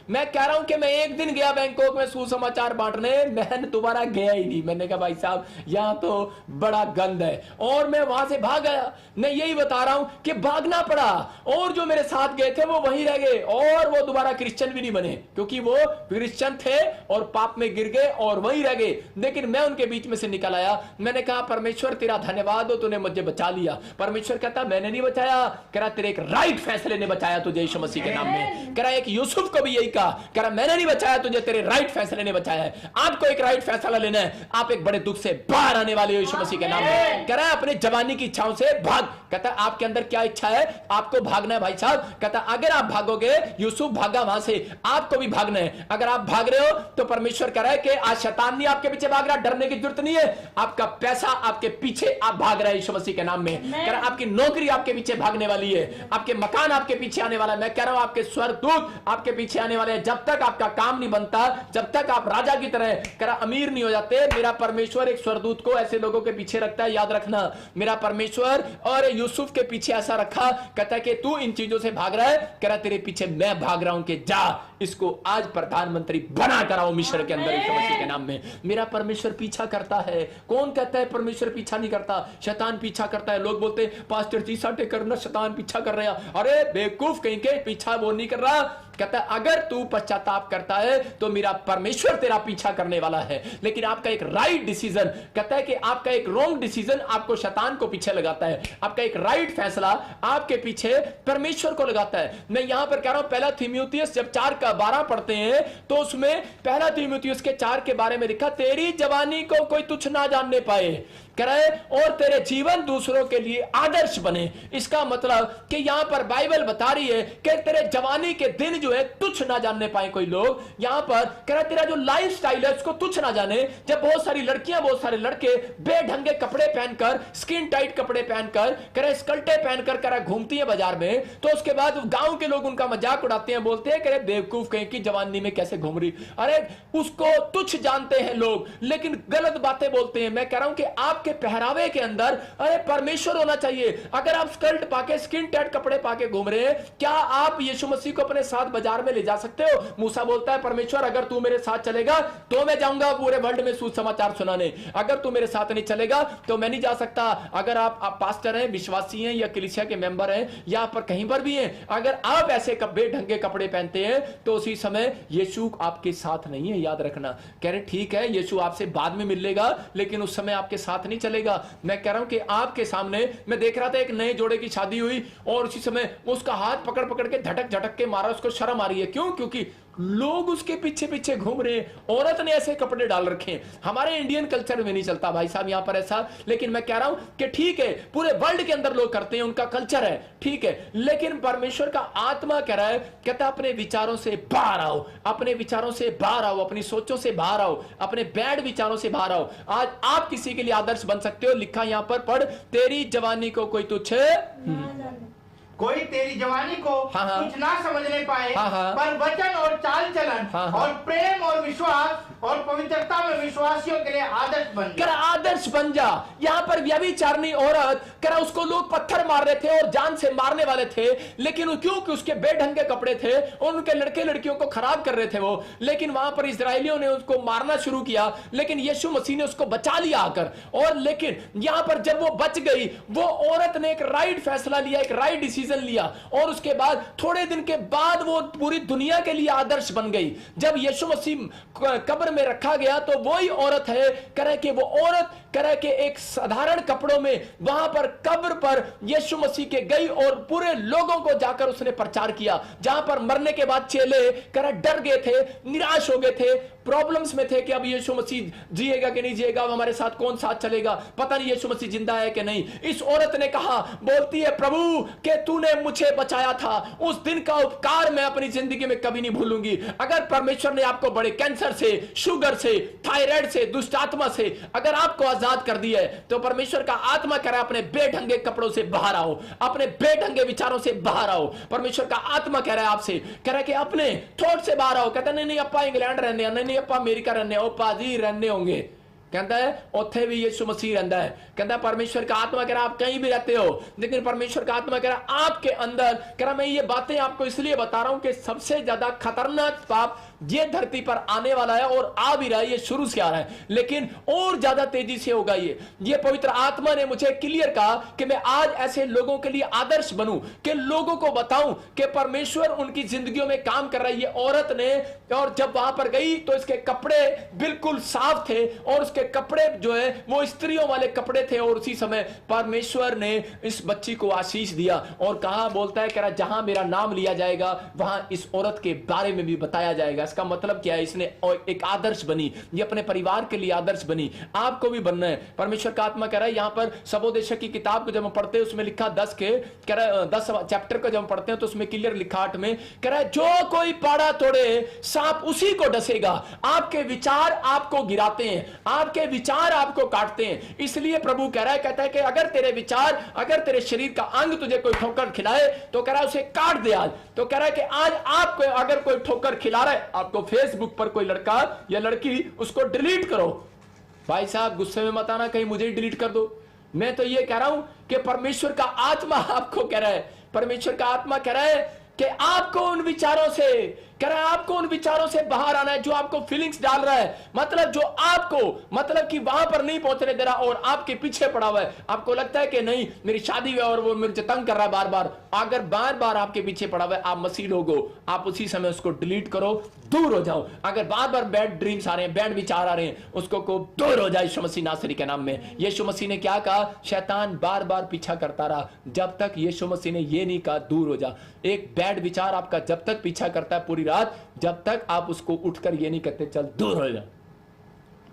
A: मैं कह रहा हूं कि मैं एक दिन गया बैंकॉक में सुसमाचार बांटने, मैं दोबारा गया ही नहीं। मैंने कहा भाई साहब यहां तो बड़ा गंद है, और मैं वहां से भाग गया। मैं यही बता रहा हूं कि भागना पड़ा, और जो मेरे साथ गए थे वो वहीं रह गए, और वो दोबारा क्रिश्चियन भी नहीं बने, क्योंकि वो क्रिश्चियन थे और पाप में गिर गए और वहीं रह गए। लेकिन मैं उनके बीच में से निकल आया। मैंने कहा परमेश्वर तेरा धन्यवाद हो, तूने मुझे बचा लिया। परमेश्वर कहता मैंने नहीं बचाया, कह रहा तेरे एक राइट फैसले ने बचाया तुझे यीशु मसीह के नाम में। कह रहा एक यूसुफ को भी यही कहा, कह रहा मैंने नहीं बचाया तुझे, तेरे राइट फैसले ने बचाया है। आपको एक राइट फैसला लेना है, आप एक बड़े दुख से बाहर आने वाले हो यीशु मसीह के नाम में। कह रहा है अपने जवानी की इच्छाओं से भाग। कहता है आपके अंदर क्या इच्छा है, आपको भागना है भाई साहब। कहता अगर आप भागोगे, यूसुफ भागा वहां से, आपको भी भागना है। अगर आप भाग रहे हो तो परमेश्वर कह रहा है कि आज शैतान नहीं आपके पीछे भाग रहा, डरने की जरूरत नहीं है। आपका पैसा आपके पीछे आप भाग रहे हैं यीशु मसीह के नाम में। कह रहा आपकी नौकरी आपके पीछे भागने वाली है, आपके मकान आपके पीछे आने वाला है। मैं कह रहा हूं आपके स्वर्गदूत आपके पीछे आने वाले हैं। जब तक आपका काम नहीं बनता, जब तक आप राजा की तरह कह रहा अमीर नहीं हो जाते, मेरा परमेश्वर एक स्वर्गदूत को ऐसे लोगों के पीछे रखता है। याद रखना, मेरा परमेश्वर और यूसुफ के पीछे ऐसा रखा। कहता है कि तू इन चीजों से भाग रहा है, कह रहा तेरे पीछे मैं भाग रहा हूं कि जा इसको आज प्रधानमंत्री बना कर आओ मिस्र के अंदर यीशु मसीह के नाम में। मेरा परमेश्वर पीछा करता है। कौन कहता है परमेश्वर पीछा नहीं करता? शैतान पीछा करता है। लोग बोलते पास्टर जी साटे करना शैतान पीछा कर रहे हैं। अरे बेवकूफ कहीं के, पीछा वो नहीं कर रहा। कहता है अगर तू पश्चाताप करता है तो मेरा परमेश्वर तेरा पीछा करने वाला है। लेकिन आपका एक राइट डिसीजन, कहता है कि आपका एक रॉन्ग डिसीजन आपको शैतान को पीछे लगाता है, आपका एक राइट फैसला आपके पीछे परमेश्वर को लगाता है। मैं यहां पर कह रहा हूं पहला तीमुथियुस जब 4:12 पढ़ते हैं तो उसमें पहला तीमुथियुस के 4 के बारे में लिखा, तेरी जवानी को कोई तुच्छ ना जानने पाए, कह रहे और तेरे जीवन दूसरों के लिए आदर्श बने। इसका मतलब कि यहां पर बाइबल बता रही है कि तेरे जवानी के दिन जो है तुच्छ ना जानने पाए कोई लोग। यहां पर कह रहा तेरा जो लाइफ स्टाइल है उसको तुच्छ ना जाने। जब बहुत सारी लड़कियां बहुत सारे लड़के बेढंगे कपड़े पहनकर, स्किन टाइट कपड़े पहनकर, कह रहे स्कर्टें पहनकर कह रहा घूमती है बाजार में, तो उसके बाद गांव के लोग उनका मजाक उड़ाते हैं, बोलते हैं कह रहे बेवकूफ कहीं की जवानी में कैसे घूम रही। अरे उसको तुच्छ जानते हैं लोग, लेकिन गलत बातें बोलते हैं। मैं कह रहा हूं कि आपके पहरावे के अंदर अरे परमेश्वर होना चाहिए। अगर आप स्कर्ट पाके, स्किन टाइट कपड़े पाके घूम रहे हैं, क्या आप यीशु मसीह को अपने साथ बाजार में ले जा सकते हो? मूसा बोलता है परमेश्वर अगर तू मेरे साथ चलेगा तो मैं जाऊंगा पूरे वर्ल्ड में सुसमाचार सुनाने, अगर तू मेरे साथ नहीं चलेगा तो मैं नहीं जा सकता। अगर आप पास्टर हैं, विश्वासी हैं या कलीसिया के मेंबर हैं या पर कहीं पर भी हैं, अगर आप ऐसे बेढंगे कपड़े पहनते हैं तो उसी समय यीशु आपके साथ नहीं है। याद रखना। कह रहे ठीक है यीशु आपसे बाद में मिल लेगा, लेकिन उस समय आपके साथ नहीं चलेगा। मैं कह रहा हूं कि आपके सामने मैं देख रहा था एक नए जोड़े की शादी हुई और उसी समय उसका हाथ पकड़ पकड़ के झटक झटक के मारा, उसको शर्म आ रही है। क्यों? क्योंकि लोग उसके पीछे पीछे घूम रहे हैं। औरत ने ऐसे कपड़े डाल रखे हैं। हमारे इंडियन कल्चर में नहीं चलता भाई साहब यहां पर ऐसा, लेकिन मैं कह रहा हूं कि ठीक है पूरे वर्ल्ड के अंदर लोग करते हैं, उनका कल्चर है, ठीक है, लेकिन परमेश्वर का आत्मा कह रहा है, कहता अपने विचारों से बाहर आओ, अपने विचारों से बाहर आओ, अपनी सोचों से बाहर आओ, अपने बैड विचारों से बाहर आओ। आज आप किसी के लिए आदर्श बन सकते हो। लिखा यहां पर पढ़, तेरी जवानी को कोई तुच्छ
B: कोई तेरी जवानी को कुछ ना समझने पाए, पर वचन और चाल चलन और प्रेम और विश्वास और पवित्रता में विश्वासियों के लिए आदर्श बन जा।
A: आदर्श बन जा। यहाँ पर व्यभिचारिणी औरत करा उसको लोग पत्थर मार रहे थे और जान से मारने वाले थे, लेकिन क्योंकि उसके बेढंगे कपड़े थे और उनके लड़के लड़कियों को खराब कर रहे थे वो, लेकिन वहां पर इजरायलियों ने उसको मारना शुरू किया, लेकिन यीशु मसीह ने उसको बचा लिया आकर। और लेकिन यहां पर जब वो बच गई, वो औरत ने एक राइट फैसला लिया, एक राइट डिसीजन लिया, और उसके बाद थोड़े दिन के बाद वो पूरी दुनिया के लिए आदर्श बन गई। जब यीशु मसीह कब्र में रखा गया तो वही औरत है, करे कि वो औरत करे कि एक साधारण कपड़ों में वहां पर कब्र पर यीशु मसीह के गई और पूरे लोगों को जाकर उसने प्रचार किया। जहां पर मरने के बाद चेले करे डर गए थे, निराश हो गए थे, प्रॉब्लम्स में थे कि अब यीशु मसीह जिएगा कि नहीं जिएगा, हमारे साथ कौन साथ चलेगा, पता नहीं यीशु मसीह जिंदा है कि नहीं। इस औरत ने कहा, बोलती है प्रभु कि तूने मुझे बचाया था, उस दिन का उपकार मैं अपनी जिंदगी में कभी नहीं भूलूंगी। अगर परमेश्वर ने आपको बड़े कैंसर से, शुगर से, थायराइड से, दुष्ट आत्मा से अगर आपको आजाद कर दिया है, तो परमेश्वर का आत्मा कह रहा है अपने बेढंगे कपड़ों से बाहर आओ, अपने बेढंगे विचारों से बाहर आओ। परमेश्वर का आत्मा कह रहा है आपसे, कह रहा है कि अपने थॉट से बाहर आओ। कहता नहीं अपा इंग्लैंड रहने, नहीं अपा अमेरिका रहने, ओपा जी रहने होंगे, कहता है उत्थे भी यीशु मसीह रहता है। कहता है परमेश्वर का आत्मा कह रहा आप कहीं भी रहते हो, लेकिन परमेश्वर का आत्मा कह रहा आपके अंदर, कह रहा मैं ये बातें आपको इसलिए बता रहा हूं कि सबसे ज्यादा खतरनाक पाप ये धरती पर आने वाला है और आ भी रहा है, ये शुरू से आ रहा है, लेकिन और ज्यादा तेजी से होगा। ये पवित्र आत्मा ने मुझे क्लियर कहा कि मैं आज ऐसे लोगों के लिए आदर्श बनूं, कि लोगों को बताऊं कि परमेश्वर उनकी जिंदगियों में काम कर रहा है। ये औरत ने, और जब वहां पर गई तो इसके कपड़े बिल्कुल साफ थे, और उसके कपड़े जो है वो स्त्रियों वाले कपड़े थे, और उसी समय परमेश्वर ने इस बच्ची को आशीष दिया और कहा, बोलता है, कह रहा, जहां मेरा नाम लिया जाएगा वहां इस औरत के बारे में भी बताया जाएगा। इसका मतलब क्या है? इसने एक आदर्श बनी, ये अपने परिवार के लिए आदर्श बनी। आपको भी बनना है। परमेश्वर का आत्मा कह रहा है, यहां पर सबोदेशक की किताब को जब हम पढ़ते हैं उसमें लिखा 10 चैप्टर को जब हम पढ़ते हैं तो उसमें क्लियर लिखा 8 में, कह रहा है, जो कोई पाड़ा तोड़े सांप उसी को डसेगा। आपके विचार आपको गिराते हैं, आपके विचार आपको काटते हैं। इसलिए प्रभु कह रहा है, कहता है कि अगर तेरे विचार, अगर तेरे शरीर का अंग तुझे कोई ठोकर खिलाए तो कह रहा है उसे काट दे आज। तो कह रहा है कि आज आपको अगर कोई ठोकर खिला रहा है, आपको फेसबुक पर कोई लड़का या लड़की, उसको डिलीट करो। भाई साहब गुस्से में मत आना कहीं मुझे ही डिलीट कर दो। मैं तो ये कह रहा हूं कि परमेश्वर का आत्मा आपको कह रहा है, परमेश्वर का आत्मा कह रहा है कि आपको उन विचारों से, कह रहा है, आपको उन विचारों से बाहर आना है जो आपको फीलिंग्स डाल रहा है, मतलब जो आपको, मतलब कि वहां पर नहीं पहुंचने दे रहा और आपके पीछे पड़ा हुआ है। आपको लगता है कि नहीं मेरी शादी है और वो मुझे तंग कर रहा है बार बार। अगर बार बार आपके पीछे पड़ा हुआ है, आप मसीह लोग हो, आप उसी समय उसको डिलीट करो, दूर हो जाओ। अगर बार बार बैड ड्रीम्स आ रहे हैं, बैड विचार आ रहे हैं, उसको को दूर हो जाए यीशु मसीह नासरी के नाम में। यीशु मसीह ने क्या कहा? शैतान बार बार पीछा करता रहा, जब तक यीशु मसीह ने ये नहीं कहा दूर हो जा। एक बैड विचार आपका जब तक पीछा करता है पूरी रात, जब तक आप उसको उठकर ये नहीं कहते चल दूर हो जा,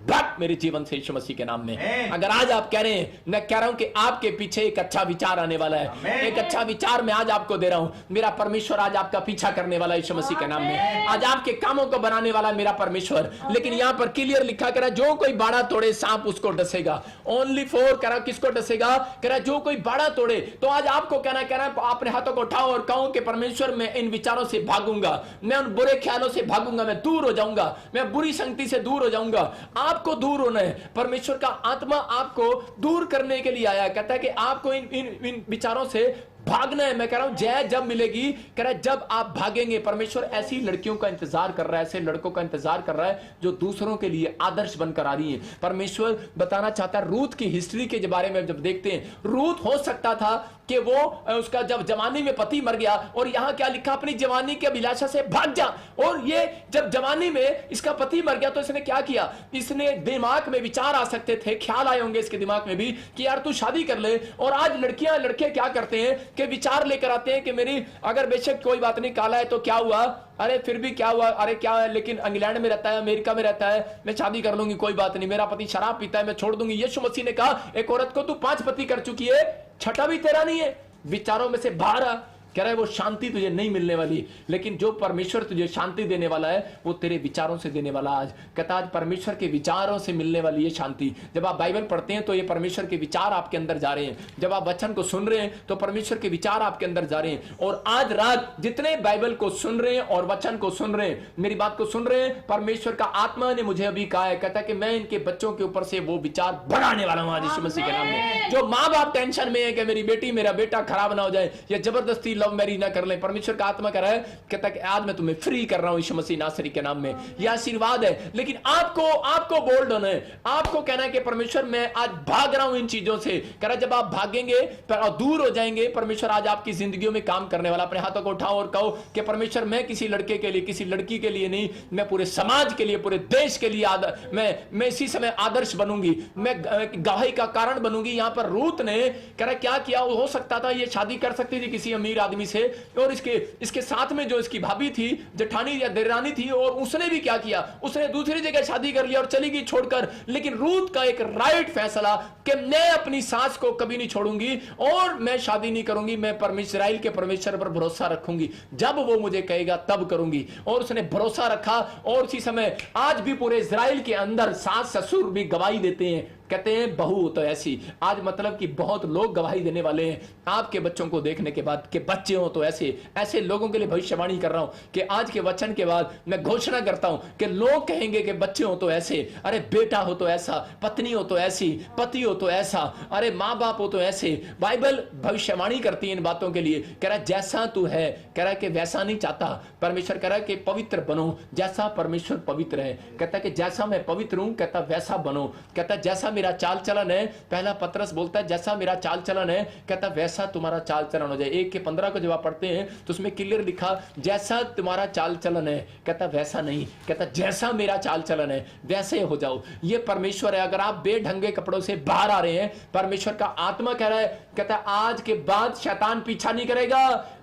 A: भाग मेरे जीवन से यीशु मसीह के नाम में। अगर आज आप कह रहे हैं, मैं कह रहा हूं कि आपके पीछे एक अच्छा विचार आने वाला है, एक अच्छा विचार मैं आज आपको दे रहा हूं। मेरा परमेश्वर आज आपका पीछा करने वाला है यीशु मसीह के नाम में। आज आपके कामों को बनाने वाला मेरा परमेश्वर। लेकिन यहां पर क्लियर लिखा करा, जो कोई बाड़ा तोड़े सांप उसको डसेगा। ओनली फॉर कह रहा, किसको डसेगा? कह रहा जो कोई बाड़ा तोड़े। तो आज आपको कहना अपने हाथों को उठाओ और कहो कि परमेश्वर मैं इन विचारों से भागूंगा, मैं उन बुरे ख्यालों से भागूंगा, मैं दूर हो जाऊंगा, मैं बुरी संगति से दूर हो जाऊंगा। आपको दूर होना है। परमेश्वर का आत्मा आपको दूर करने के लिए आया है। कहता है कि आपको इन विचारों से भागना है। मैं कह रहा हूं जय जब मिलेगी, कह रहा है जब आप भागेंगे। परमेश्वर ऐसी लड़कियों का इंतजार कर रहा है, ऐसे लड़कों का इंतजार कर रहा है जो दूसरों के लिए आदर्श बनकर आ रही है। परमेश्वर बताना चाहता है, रूथ की हिस्ट्री के बारे में जब देखते हैं, रूथ हो सकता था कि वो उसका जब जवानी में पति मर गया, और यहां क्या लिखा? अपनी जवानी के अभिलाषा से भाग जा। और ये जब जवानी में इसका पति मर गया तो इसने क्या किया? इसने दिमाग में विचार आ सकते थे, ख्याल आए होंगे इसके दिमाग में भी कि यार तू शादी कर ले। और आज लड़कियां लड़के क्या करते हैं कि विचार लेकर आते हैं कि मेरी अगर बेशक कोई बात नहीं, काला है तो क्या हुआ, अरे फिर भी क्या हुआ, अरे क्या है, लेकिन इंग्लैंड में रहता है, अमेरिका में रहता है, मैं शादी कर लूंगी, कोई बात नहीं, मेरा पति शराब पीता है, मैं छोड़ दूंगी। यीशु मसीह ने कहा एक औरत को तू 5 पति कर चुकी है, छठा भी तेरा नहीं है। विचारों में से बाहर आ। कह रहा है वो शांति तुझे नहीं मिलने वाली, लेकिन जो परमेश्वर तुझे शांति देने वाला है वो तेरे विचारों से देने वाला। आज कहता आज परमेश्वर के विचारों से मिलने वाली ये शांति। जब आप बाइबल पढ़ते हैं तो ये परमेश्वर के विचार आपके अंदर जा रहे हैं। जब आप वचन को सुन रहे हैं तो परमेश्वर के विचार आपके अंदर जा रहे हैं। और आज रात जितने बाइबल को सुन रहे हैं और वचन को सुन रहे हैं, मेरी बात को सुन रहे हैं, परमेश्वर का आत्मा ने मुझे अभी कहा है, कहता कि मैं इनके बच्चों के ऊपर से वो विचार बढ़ाने वाला हूं आज यीशु मसीह के नाम में। जो माँ बाप टेंशन में है कि मेरी बेटी मेरा बेटा खराब ना हो जाए या जबरदस्ती लव मैरिज ना कर ले, परमेश्वर का आत्मा कह रहा है, कहता कि आज मैं तुम्हें फ्री कर रहा हूं यीशु मसीह नासरी के नाम में। यह आशीर्वाद है। लेकिन आपको बोल्ड होना है। आपको कहना है कि परमेश्वर मैं आज भाग रहा हूं इन चीजों से। कह रहा जब आप भागेंगे और दूर हो जाएंगे, परमेश्वर आज आपकी जिंदगियों में काम करने वाला। अपने हाथों को उठाओ और कहो कि परमेश्वर मैं किसी लड़के के लिए, किसी लड़की के लिए नहीं, मैं पूरे समाज के लिए, पूरे देश के लिए मैं इसी समय आदर्श बनूंगी, मैं गवाही का कारण बनूंगी। यहां पर रूत ने कह रहा क्या किया? हो सकता था ये शादी कर सकती थी किसी अमीर आदमी से, और इसके साथ में जो इसकी भाभी थी, जेठानी या देरानी थी, और उसने भी क्या किया? उसने दूसरी जगह शादी कर लिया और चली गई छोड़कर। लेकिन रूत का एक राइट फैसला कि मैं अपनी सास को कभी नहीं छोड़ूंगी और मैं शादी नहीं करूंगी, मैं इस्राएल के परमेश्वर पर भरोसा रखूंगी, जब वो मुझे कहेगा तब करूंगी। और उसने भरोसा रखा। और उसी समय आज भी पूरे इस्राएल के अंदर सास ससुर भी गवाही देते हैं कहते हैं बहू हो तो ऐसी। आज मतलब कि बहुत लोग गवाही देने वाले हैं आपके बच्चों को देखने के बाद कि बच्चे हो तो ऐसे। ऐसे लोगों के लिए भविष्यवाणी कर रहा हूं कि आज के वचन के बाद मैं घोषणा करता हूं कि लोग कहेंगे कि बच्चे हो तो ऐसे, अरे बेटा हो तो ऐसा, पत्नी हो तो ऐसी, पति हो तो ऐसा, अरे माँ बाप हो तो ऐसे। बाइबल भविष्यवाणी करती है इन बातों के लिए। कह रहा जैसा तू है, कह रहा कि वैसा नहीं चाहता परमेश्वर। कह रहा कि पवित्र बनो जैसा परमेश्वर पवित्र है। कहता कि जैसा मैं पवित्र हूं, कहता वैसा बनो। कहता जैसा मेरा चाल चलन है, पहला पतरस बोलता है जैसा मेरा चाल चलन है, कहता वैसा तुम्हारा चाल चलन हो जाए। 1:15 को जब आप पढ़ते हैं तो उसमें क्लियर लिखा जैसा तुम्हारा चाल चलन है, कहता वैसा नहीं, कहता जैसा मेरा चाल चलन है वैसे हो जाओ। ये परमेश्वर है। अगर आप बेढंगे कपड़ों से बाहर आ रहे हैं, परमेश्वर का आत्मा कह रहा है, कहता आज के बाद शैतान पीछा नहीं करेगा,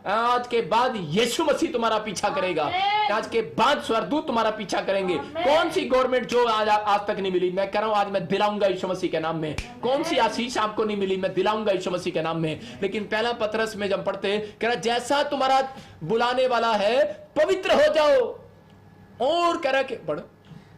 A: आज के बाद यीशु मसीह तुम्हारा पीछा करेगा, आज के बाद स्वर्गदूत तुम्हारा पीछा करेंगे। कौन सी गवर्नमेंट जो आज तक नहीं मिली, मैं कह रहा हूं आज मैं दिलाऊंगा यीशु मसीह के नाम में। कौन सी आशीष आपको नहीं मिली, मैं दिलाऊंगा यीशु मसीह के नाम में। लेकिन पहला पतरस में जब पढ़ते कह रहा जैसा तुम्हारा बुलाने वाला है पवित्र हो जाओ, और कह रहा कि बढ़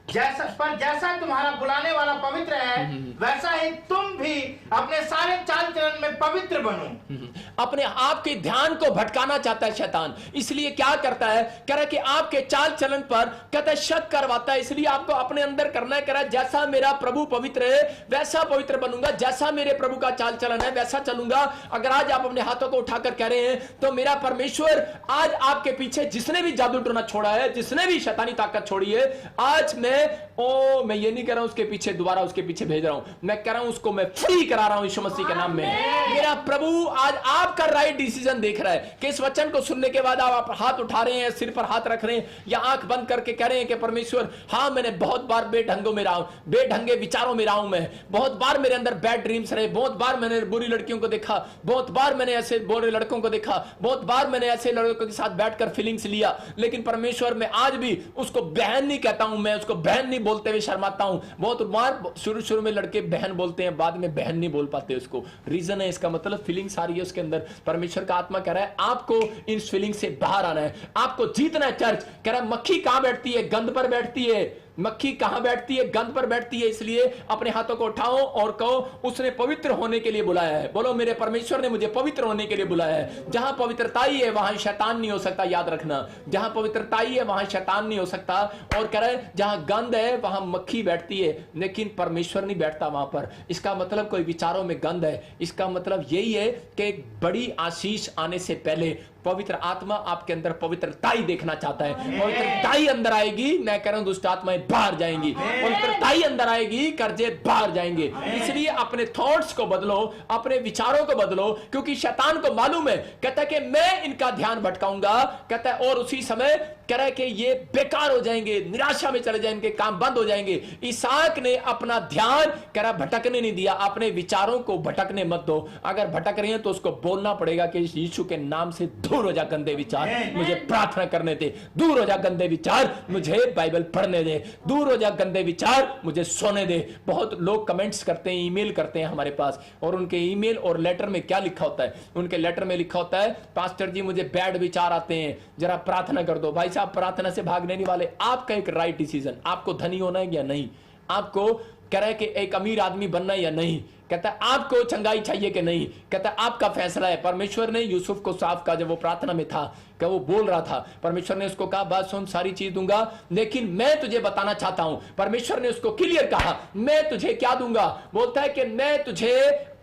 B: जैसा तुम्हारा बुलाने वाला पवित्र है वैसा ही तुम भी अपने सारे चाल चलन में पवित्र बनो।
A: अपने आप के ध्यान को भटकाना चाहता है शैतान, इसलिए क्या करता है, कह रहा है कि आपके चाल चलन पर कहता है शक करवाता है। इसलिए आपको अपने अंदर करना है, कह रहा है जैसा मेरा प्रभु पवित्र है वैसा पवित्र बनूंगा, जैसा मेरे प्रभु का चाल चलन है वैसा चलूंगा। अगर आज आप अपने हाथों को उठाकर कह रहे हैं तो मेरा परमेश्वर आज आपके पीछे जिसने भी जादू टोना छोड़ा है, जिसने भी शैतानी ताकत छोड़ी है, आज मैं ये नहीं कह रहा हूं उसके पीछे दोबारा उसके पीछे भेज रहा हूं, मैं कह रहा हूं उसको मैं फ्री करा रहा हूं यीशु मसीह के नाम में। मेरा प्रभु आज आपका राइट डिसीजन देख रहा है कि इस वचन को सुनने के बाद आप हाथ उठा रहे हैं, सिर पर हाथ रख रहे हैं या आंख बंद करके कह रहे हैं कि परमेश्वर हाँ मैंने बहुत बार बेढंगों में रहा हूं, बेढंगे विचारों में रहा हूं, मैं बहुत बार मेरे अंदर बैड ड्रीम्स रहे, बहुत बार मैंने बुरी लड़कियों को देखा, बहुत बार मैंने ऐसे बुरे लड़कों को देखा, बहुत बार मैंने ऐसे लड़कों के साथ बैठकर फीलिंग्स लिया। लेकिन परमेश्वर मैं आज भी उसको बहन नहीं कहता हूं, मैं उसको बहन नहीं बोलते हुए शर्माता हूं। बहुत बार शुरू में लड़के बहन बोलते हैं, बाद में बहन नहीं बोल पाते उसको। रीजन है इसका मतलब फीलिंग्स आ रही है उसके अंदर। परमेश्वर का आत्मा कह रहा है आपको इन फीलिंग से बाहर आना है, आपको जीतना है। चर्च कह रहा है मक्खी कहां बैठती है, गंध पर बैठती है। मक्खी कहां बैठती है, गंध पर बैठती है। इसलिए अपने हाथों को उठाओ और कहो उसने पवित्र होने के लिए बुलाया है। बोलो मेरे परमेश्वर ने मुझे पवित्र होने के लिए बुलाया है। जहां पवित्रताई है वहां शैतान नहीं हो सकता, याद रखना। जहां पवित्रताई है वहां शैतान नहीं हो सकता। और कह रहे जहां गंध है वहां मक्खी बैठती है, लेकिन परमेश्वर नहीं बैठता वहां पर। इसका मतलब कोई विचारों में गंध है, इसका मतलब यही है कि एक बड़ी आशीष आने से पहले पवित्र आत्मा आपके अंदर पवित्रताई देखना चाहता है। पवित्रताई अंदर आएगी, मैं कह रहा हूं दुष्ट आत्माएं बाहर जाएंगी, पवित्रताई अंदर आएगी, कर्जे बाहर जाएंगे। इसलिए अपने थॉट्स को बदलो, अपने विचारों को बदलो, क्योंकि शैतान को मालूम है, कहता है कि मैं इनका ध्यान भटकाऊंगा, कहता है और उसी समय कह रहा है कि ये बेकार हो जाएंगे, निराशा में चले जाएंगे, काम बंद हो जाएंगे। इसहाक ने अपना ध्यान कह रहा भटकने नहीं दिया, अपने विचारों को भटकने मत दो। अगर भटक रहे हैं तो उसको बोलना पड़ेगा कि यीशु के नाम से दूर हो जा गंदे विचार, मुझे प्रार्थना करने दे, दूर हो जा गंदे विचार, मुझे बाइबल पढ़ने दे, दूर हो जा गंदे विचार, मुझे सोने दे। बहुत लोग कमेंट्स करते हैं, ईमेल करते हैं हमारे पास, और उनके ईमेल और लेटर में क्या लिखा होता है? उनके लेटर में लिखा होता है पास्टर जी मुझे बैड विचार आते हैं, जरा प्रार्थना कर दो। भाई साहब प्रार्थना से भागने नहीं वाले। आपका एक राइट डिसीजन, आपको धनी होना है या नहीं, आपको कह रहा है कि एक अमीर आदमी बनना है या नहीं, कहता है आपको चंगाई चाहिए कि नहीं, कहता है आपका फैसला है। परमेश्वर ने यूसुफ को साफ कहा जब वो प्रार्थना में था, कि वो बोल रहा था, परमेश्वर ने उसको कहा बात सुन सारी चीज दूंगा, लेकिन मैं तुझे बताना चाहता हूं। परमेश्वर ने उसको क्लियर कहा मैं तुझे क्या दूंगा, बोलता है कि मैं तुझे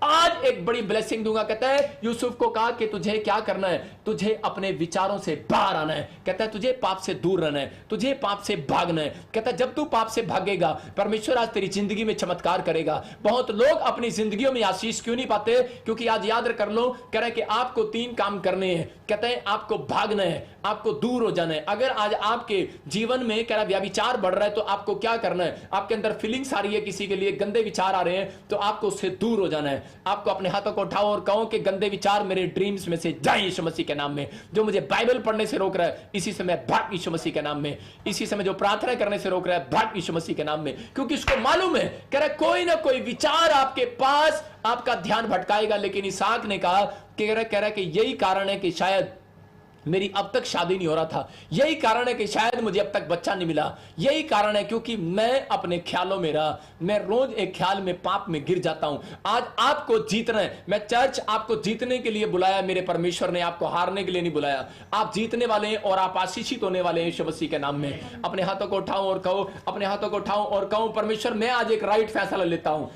A: आज एक बड़ी ब्लेसिंग दूंगा। कहता है यूसुफ को कहा कि तुझे क्या करना है, तुझे अपने विचारों से बाहर आना है। कहता है तुझे पाप से दूर रहना है, तुझे पाप से भागना है। कहता है जब तू पाप से भागेगा परमेश्वर आज तेरी जिंदगी में चमत्कार करेगा। बहुत लोग अपनी जिंदगियों में आशीष क्यों नहीं पाते, क्योंकि आज याद कर लो, कह रहा है कि आपको 3 काम करने हैं। कहते हैं आपको भागना है, आपको दूर हो जाना है। अगर आज आपके जीवन में कह रहा व्यभिचार बढ़ रहा है तो आपको क्या करना है, आपके अंदर फीलिंग्स आ रही है, किसी के लिए गंदे विचार आ रहे हैं, तो आपको उससे दूर हो जाना है। आपको अपने हाथों को उठाओ और कहो कि गंदे विचार मेरे ड्रीम्स में से जाए यीशु मसीह के नाम में। जो मुझे बाइबल पढ़ने से रोक रहा है इसी समय भाग यीशु मसीह के नाम में। इसी समय जो प्रार्थना करने से रोक रहा है भाग यीशु मसीह के नाम में, क्योंकि उसको मालूम है कह रहा कोई ना कोई विचार आपके पास आपका ध्यान भटकाएगा। लेकिन इसहाक ने कहा, कह रहा है कि यही कारण है कि शायद मेरी अब तक शादी नहीं हो रहा था, यही कारण है कि शायद मुझे अब तक बच्चा नहीं मिला, यही कारण है क्योंकि मैं अपने ख्यालों में रहा, मैं रोज एक ख्याल में पाप में गिर जाता हूं। आज आपको जीतना है, मैं चर्च आपको जीतने के लिए बुलाया, मेरे परमेश्वर ने आपको हारने के लिए नहीं बुलाया। आप जीतने वाले हैं और आप आशीषित होने वाले हैं यीशु मसीह के नाम में। अपने हाथों को उठाओ और कहो, अपने हाथों को उठाओ और कहो, परमेश्वर मैं आज एक राइट फैसला लेता हूं।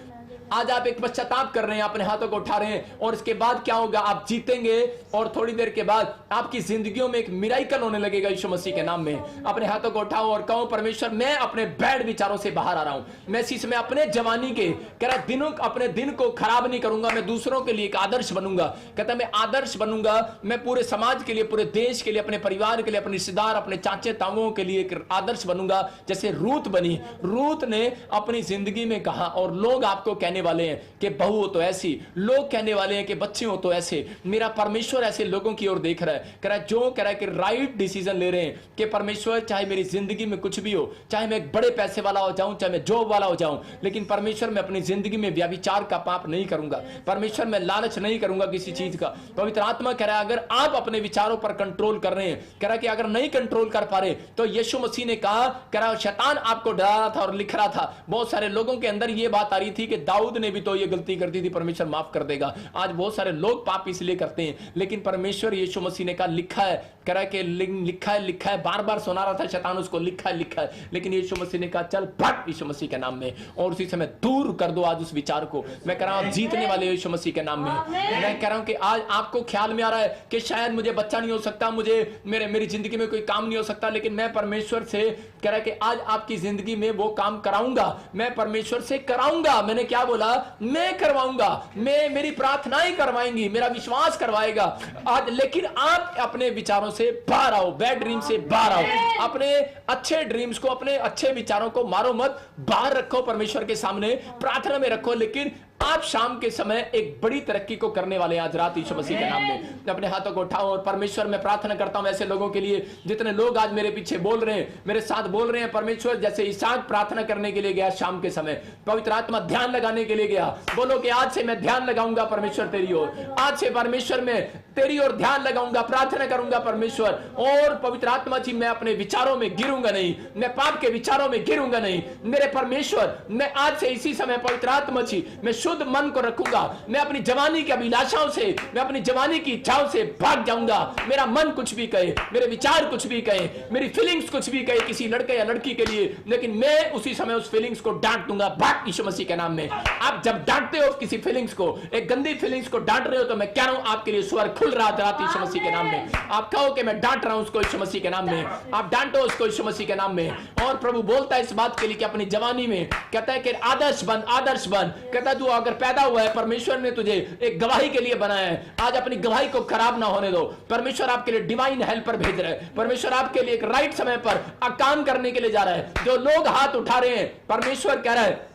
A: आज आप एक पश्चाताप कर रहे हैं, अपने हाथों को उठा रहे हैं, और इसके बाद क्या होगा, आप जीतेंगे और थोड़ी देर के बाद आपकी जिंदगियों में एक मिराकल होने लगेगा यीशु मसीह के नाम में। अपने हाथों को उठाओ और कहो, परमेश्वर मैं अपने बैड विचारों से बाहर आ रहा हूं। मैं इसी समय अपने जवानी के कह रहा दिनों, अपने दिन को खराब नहीं करूंगा, मैं दूसरों के लिए एक आदर्श बनूंगा। कहता मैं आदर्श बनूंगा, मैं पूरे समाज के लिए, पूरे देश के लिए, अपने परिवार के लिए, अपने रिश्तेदार, अपने चाचे ताऊओं के लिए एक आदर्श बनूंगा, जैसे रूत बनी। रूत ने अपनी जिंदगी में कहा, और लोग आपको कहने वाले हैं कि बहू हो तो ऐसी, लोग कहने वाले हैं कि बच्चे हो तो ऐसे। मेरा परमेश्वर ऐसे लोगों की ओर देख रहा है, कह रहा है जो कह रहा है कि राइट डिसीजन ले रहे हैं कि परमेश्वर चाहे मेरी जिंदगी में कुछ भी हो, चाहे मैं एक बड़े पैसे वाला हो जाऊं, चाहे मैं जॉब वाला हो जाऊं, लेकिन परमेश्वर मैं अपनी जिंदगी में व्यभिचार का पाप नहीं करूंगा। परमेश्वर मैं लालच नहीं करूंगा किसी चीज का। पवित्र आत्मा कह रहा है अगर आप अपने विचारों पर कंट्रोल कर रहे हैं, कह रहा है कि अगर नहीं कंट्रोल कर पा रहे तो यीशु मसीह ने कहा, कह रहा है शैतान आपको डरा रहा था और लिख रहा था। बहुत सारे लोगों के अंदर यह बात आ रही थी कि दाऊद ने भी तो ये गलती कर दी थी, परमेश्वर माफ कर देगा। आज बहुत सारे लोग पाप इसलिए करते हैं, लेकिन परमेश्वर यीशु मसीह ने कहा लिखा है, कह रहा है कि लिखा है, लिखा है। बार बार सुना रहा था शैतान उसको, लिखा है, लिखा है, लेकिन यीशु मसीह ने कहा चल भट यीशु मसीह के नाम में, और उसी समय दूर कर दो आज उस विचार को। मैं कह रहा हूं जीतने वाले यीशु मसीह के नाम में। मैं कह रहा हूं कि आज आपको ख्याल में आ रहा है कि शायद मुझे बच्चा नहीं हो सकता, मुझे मेरी जिंदगी में कोई काम नहीं हो सकता, लेकिन मैं परमेश्वर से कह रहा है कि आज आपकी जिंदगी में वो काम कराऊंगा, मैं परमेश्वर से कराऊंगा। मैंने क्या बोला, मैं करवाऊंगा, मैं, मेरी प्रार्थनाएं करवाएंगी, मेरा विश्वास करवाएगा आज। लेकिन आप अपने विचारों से बाहर आओ, बैड ड्रीम से बाहर आओ, अपने अच्छे ड्रीम्स को, अपने अच्छे विचारों को मारो मत, बाहर रखो, परमेश्वर के सामने प्रार्थना में रखो। लेकिन आप शाम के समय एक बड़ी तरक्की को करने वाले हैं आज रात यीशु मसीह के नाम में। अपने हाथों को उठाओ और परमेश्वर मैं प्रार्थना करता हूं ऐसे लोगों के लिए जितने लोग आज मेरे पीछे बोल रहे हैं, मेरे साथ बोल रहे हैं। परमेश्वर जैसे इसहाक प्रार्थना करने के लिए गया शाम के समय, पवित्र आत्मा ध्यान लगाने के लिए गया, बोलो कि आज से मैं ध्यान लगाऊंगा परमेश्वर तेरी ओर, आज से परमेश्वर मैं तेरी ओर ध्यान लगाऊंगा, प्रार्थना करूंगा परमेश्वर। और पवित्र आत्मा जी मैं अपने विचारों में गिरूंगा नहीं, मैं पाप के विचारों में गिरूंगा नहीं। मेरे परमेश्वर मैं आज से इसी समय पवित्र आत्मा जी मैं शुद्ध मन को रखूंगा, मैं अपनी जवानी की अभिलाषाओं से, मैं अपनी जवानी की इच्छाओं से भाग जाऊंगा। मेरा मन कुछ भी कहे, मेरे विचार कुछ भी कहे, मेरी फीलिंग्स कुछ भी कहे किसी लड़के या लड़की के लिए, लेकिन मैं उसी समय उस फीलिंग्स को डांट दूंगा भाग यीशु मसीह के नाम में। आप जब डांटते हो किसी फीलिंग्स को, एक गंदी फीलिंग्स को डांट रहे हो, तो मैं कह रहा हूं आपके लिए स्वर खुल रहा था यीशु मसीह के नाम में। आप कहो कि मैं डांट रहा हूं उसको यीशु मसीह के नाम में, आप डांटो उसको यीशु मसीह के नाम में। और प्रभु बोलता है इस बात के लिए कि अपनी जवानी में कहता है कि आदर्श बन, आदर्श बन। कहता है तू अगर पैदा हुआ है, परमेश्वर ने तुझे एक गवाही के लिए बनाया है, आज अपनी गवाही को खराब ना होने दो। परमेश्वर आपके लिए डिवाइन हेल्पर भेज रहा है, परमेश्वर आपके लिए एक राइट समय पर काम करने के लिए जा रहा है। जो लोग हाथ उठा रहे हैं, परमेश्वर कह रहा है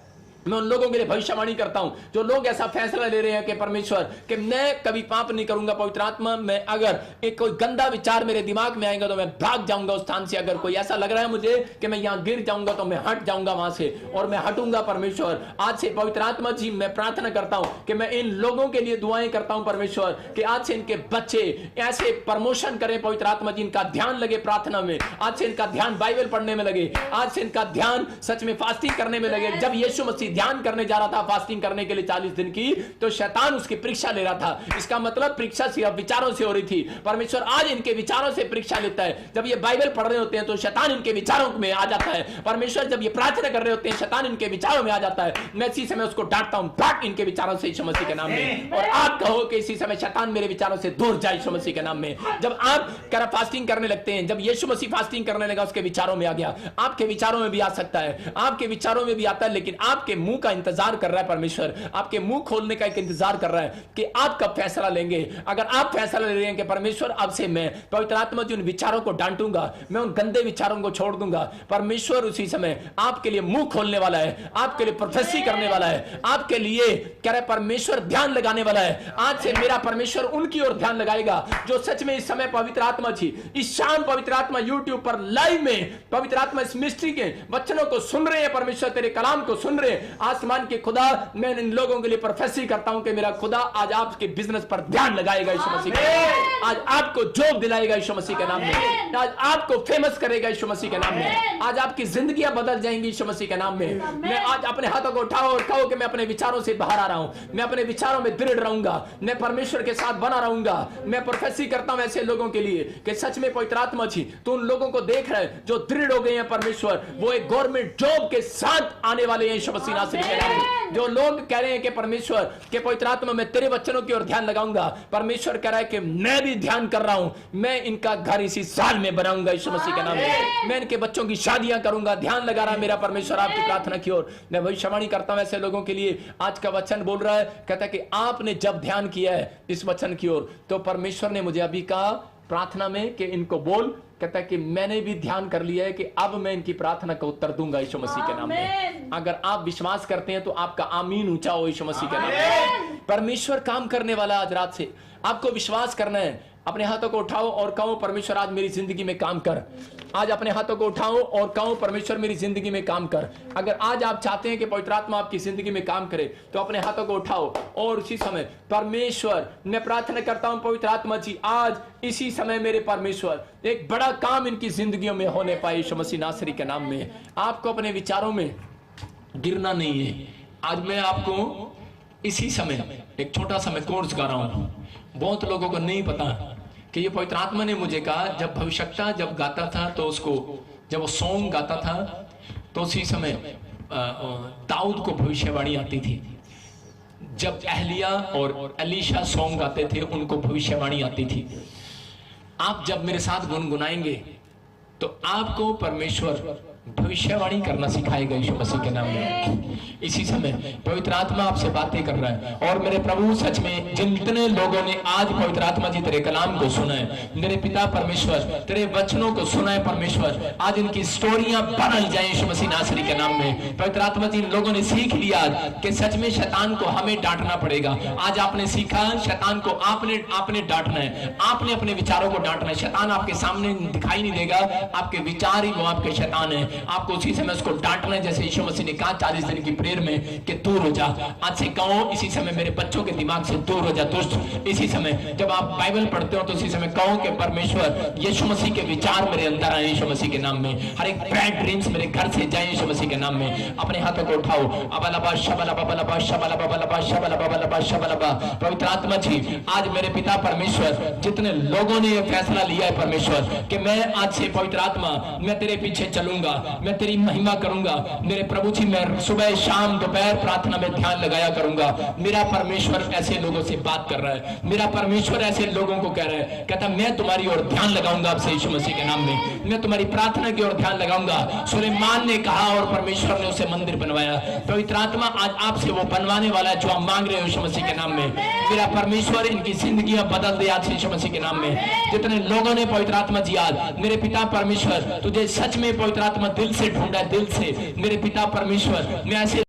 A: मैं उन लोगों के लिए भविष्यवाणी करता हूं जो लोग ऐसा फैसला ले रहे हैं कि परमेश्वर कि मैं कभी पाप नहीं करूंगा। पवित्र आत्मा मैं अगर एक कोई गंदा विचार मेरे दिमाग में आएगा तो मैं भाग जाऊंगा उस स्थान से। अगर कोई ऐसा लग रहा है मुझे कि मैं यहां गिर जाऊंगा तो मैं हट जाऊंगा वहां से और मैं हटूंगा। परमेश्वर आज से पवित्र आत्मा जी मैं प्रार्थना करता हूं कि मैं इन लोगों के लिए दुआएं करता हूं परमेश्वर कि आज से इनके बच्चे ऐसे प्रमोशन करें। पवित्र आत्मा जी इनका ध्यान लगे प्रार्थना में, आज से इनका ध्यान बाइबल पढ़ने में लगे, आज से इनका ध्यान सच में फास्टिंग करने में लगे। जब यीशु मसीह ध्यान करने जा रहा था फास्टिंग करने के लिए 40 दिन की, तो शैतान उसकी परीक्षा ले रहा था। इसका मतलब परीक्षा सिर्फ विचारों से हो रही थी। परमेश्वर आज इनके विचारों से परीक्षा लेता है। जब ये बाइबल पढ़ रहे होते हैं तो शैतान इनके विचारों में आ जाता है। परमेश्वर जब ये प्रार्थना कर रहे होते हैं शैतान इनके विचारों में आ जाता है। मैं इसी समय उसको डांटता हूं भाग इनके विचारों से यीशु मसीह के नाम में। और आप कहो कि इसी समय शैतान मेरे विचारों से दूर जाए यीशु मसीह के नाम में। जब आप फास्टिंग करने लगते हैं, जब यीशु मसीह फास्टिंग करने लगा उसके विचारों में आ गया, आपके विचारों में भी आ सकता है, आपके विचारों में भी आता है, लेकिन आपके मुंह का इंतजार कर रहा है परमेश्वर, आपके मुंह खोलने का एक इंतजार कर रहा है कि आप कब फैसला लेंगे। अगर आप फैसला ले रहे हैं कि परमेश्वर अब से मैं पवित्र आत्मा जी उन विचारों को डांटूंगा, मैं उन गंदे विचारों को छोड़ दूंगा, परमेश्वर उसी समय आपके लिए मुंह खोलने वाला है, आपके लिए प्रोफेसी करने वाला है, आपके लिए कह रहे परमेश्वर ध्यान लगाने वाला है। आज से मेरा परमेश्वर उनकी ओर ध्यान लगाएगा जो सच में इस समय पवित्र आत्मा जी इस शाम पवित्र आत्मा यूट्यूब पर लाइव में पवित्र आत्मा इस मिस्ट्री के वचनों को सुन रहे हैं। परमेश्वर तेरे कलाम को सुन रहे हैं, आसमान के खुदा, मैं इन लोगों के लिए प्रोफेसी करता हूं कि मेरा खुदा आज आपके बिजनेस पर ध्यान लगाएगा यीशु मसीह के नाम में, आज आपको जॉब दिलाएगा यीशु मसीह के नाम में, आज आपको फेमस करेगा यीशु मसीह के नाम में, आज आपकी जिंदगियां बदल जाएंगी यीशु मसीह के नाम में। मैं आज अपने हाथों को उठाओ और कहो कि मैं अपने विचारों से बाहर आ रहा हूं, मैं अपने विचारों में दृढ़ रहूंगा, मैं परमेश्वर के साथ बना रहूंगा। मैं प्रोफेसी करता हूं ऐसे लोगों के लिए कि सच में पवित्र आत्मा जी तो उन लोगों को देख रहे हैं जो दृढ़ हो गए हैं परमेश्वर, वो एक गवर्नमेंट जॉब के साथ आने वाले हैं यीशु मसीह नासरी के नाम में। जो लोग कह रहे हैं कि परमेश्वर के पवित्र आत्मा मैं तेरे वचनों की ओर ध्यान लगाऊंगा, परमेश्वर कह रहा है कि मैं भी ध्यान कर रहा हूं, मैं इनका घर इसी साल में बनाऊंगा यीशु मसीह के नाम में, मैं इनके बच्चों की शादियां करूंगा। ध्यान लगा रहा मेरा परमेश्वर आपकी प्रार्थना की ओर। मैं भविष्यवाणी करता हूं ऐसे लोगों के लिए। आज का वचन बोल रहा है, कहता है कि आपने जब ध्यान किया है इस वचन की ओर तो परमेश्वर ने मुझे अभी कहा प्रार्थना में कि इनको बोल, कहता है कि मैंने भी ध्यान कर लिया है कि अब मैं इनकी प्रार्थना का उत्तर दूंगा यीशु मसीह के नाम में। अगर आप विश्वास करते हैं तो आपका आमीन ऊंचा हो यीशु मसीह के नाम में। परमेश्वर काम करने वाला आज रात से, आपको विश्वास करना है। अपने हाथों को उठाओ और कहो परमेश्वर आज मेरी जिंदगी में काम कर। आज अपने हाथों को उठाओ और कहो परमेश्वर मेरी जिंदगी में काम कर। अगर आज आप चाहते हैं कि पवित्र आत्मा आपकी जिंदगी में काम करे तो अपने हाथों को उठाओ और उसी समय परमेश्वर मैं प्रार्थना करता हूं पवित्र आत्मा जी आज इसी समय मेरे परमेश्वर एक बड़ा काम इनकी जिंदगियों में होने पाए यीशु मसीह नासरी के नाम में। आपको अपने विचारों में गिरना नहीं है। आज मैं आपको इसी समय एक छोटा सा मैं कोर्स कर रहा हूं। बहुत लोगों को नहीं पता कि ये पवित्र आत्मा ने मुझे कहा, जब भविष्यवक्ता जब गाता था तो उसको जब वो सॉन्ग गाता था तो उसी समय दाऊद को भविष्यवाणी आती थी। जब एहलिया और एलीशा सॉन्ग गाते थे उनको भविष्यवाणी आती थी। आप जब मेरे साथ गुनगुनाएंगे तो आपको परमेश्वर भविष्यवाणी करना सिखाएगा यीशु मसीह के नाम में। इसी समय पवित्र आत्मा आपसे बातें कर रहा है और मेरे प्रभु सच में जितने लोगों ने आज पवित्र आत्मा जी तेरे कलाम को सुना है, मेरे पिता परमेश्वर तेरे वचनों को सुना है परमेश्वर, आज इनकी स्टोरियां बदल जाए यीशु मसीह नासरी के नाम में। पवित्र आत्मा जी इन लोगों ने सीख लिया कि सच में शैतान को हमें डांटना पड़ेगा। आज आपने सीखा शैतान को आपने डांटना है, आपने अपने विचारों को डांटना है। शैतान आपके सामने दिखाई नहीं देगा, आपके विचार ही वो आपके शैतान है। आपको उसी समय उसको डांटना है जैसे यीशु मसीह ने कहा 40 दिन की प्रेयर में कि दूर हो जा। आज से कहो इसी समय मेरे बच्चों के दिमाग से दूर हो जा दुष्ट। इसी समय जब आप बाइबल पढ़ते हो तो इसी समय कहो कि परमेश्वर यीशु मसीह के विचार मेरे अंदर आए यीशु मसीह के नाम में। हर एक बैड ड्रीम्स मेरे घर से जाए यीशु मसीह के नाम में। अपने हाथों को उठाओ। अबलबा शबलबा बलबा शबलबा बलबा शबलबा बलबा शबलबा। पवित्र आत्मा जी आज मेरे पिता परमेश्वर जितने लोगों ने यह फैसला लिया है परमेश्वर कि मैं आज से पवित्र आत्मा मैं तेरे पीछे चलूंगा, मैं तेरी महिमा करूंगा। मेरे प्रभु जी मैं सुबह शाम दोपहर प्रार्थना में ध्यान लगाया करूंगा। मेरा परमेश्वर ऐसे लोगों से बात कर रहा है, मेरा परमेश्वर ऐसे लोगों को कह रहा है, कहता मैं तुम्हारी ओर ध्यान लगाऊंगा आपसे यीशु मसीह के नाम में। मैं तुम्हारी प्रार्थना की ओर ध्यान लगाऊंगा। सुलेमान ने कहा और परमेश्वर ने उसे मंदिर बनवाया। पवित्र आत्मा आज आपसे वो बनवाने वाला है जो आप मांग रहे हो यीशु मसीह के नाम में। मेरा परमेश्वर इनकी जिंदगियां बदल दे आज यीशु मसीह के नाम में। जितने लोगों ने पवित्र आत्मा जी आज मेरे पिता परमेश्वर तुझे सच में पवित्र आत्मा दिल से ढूंढा, दिल से मेरे पिता परमेश्वर मैं ऐसे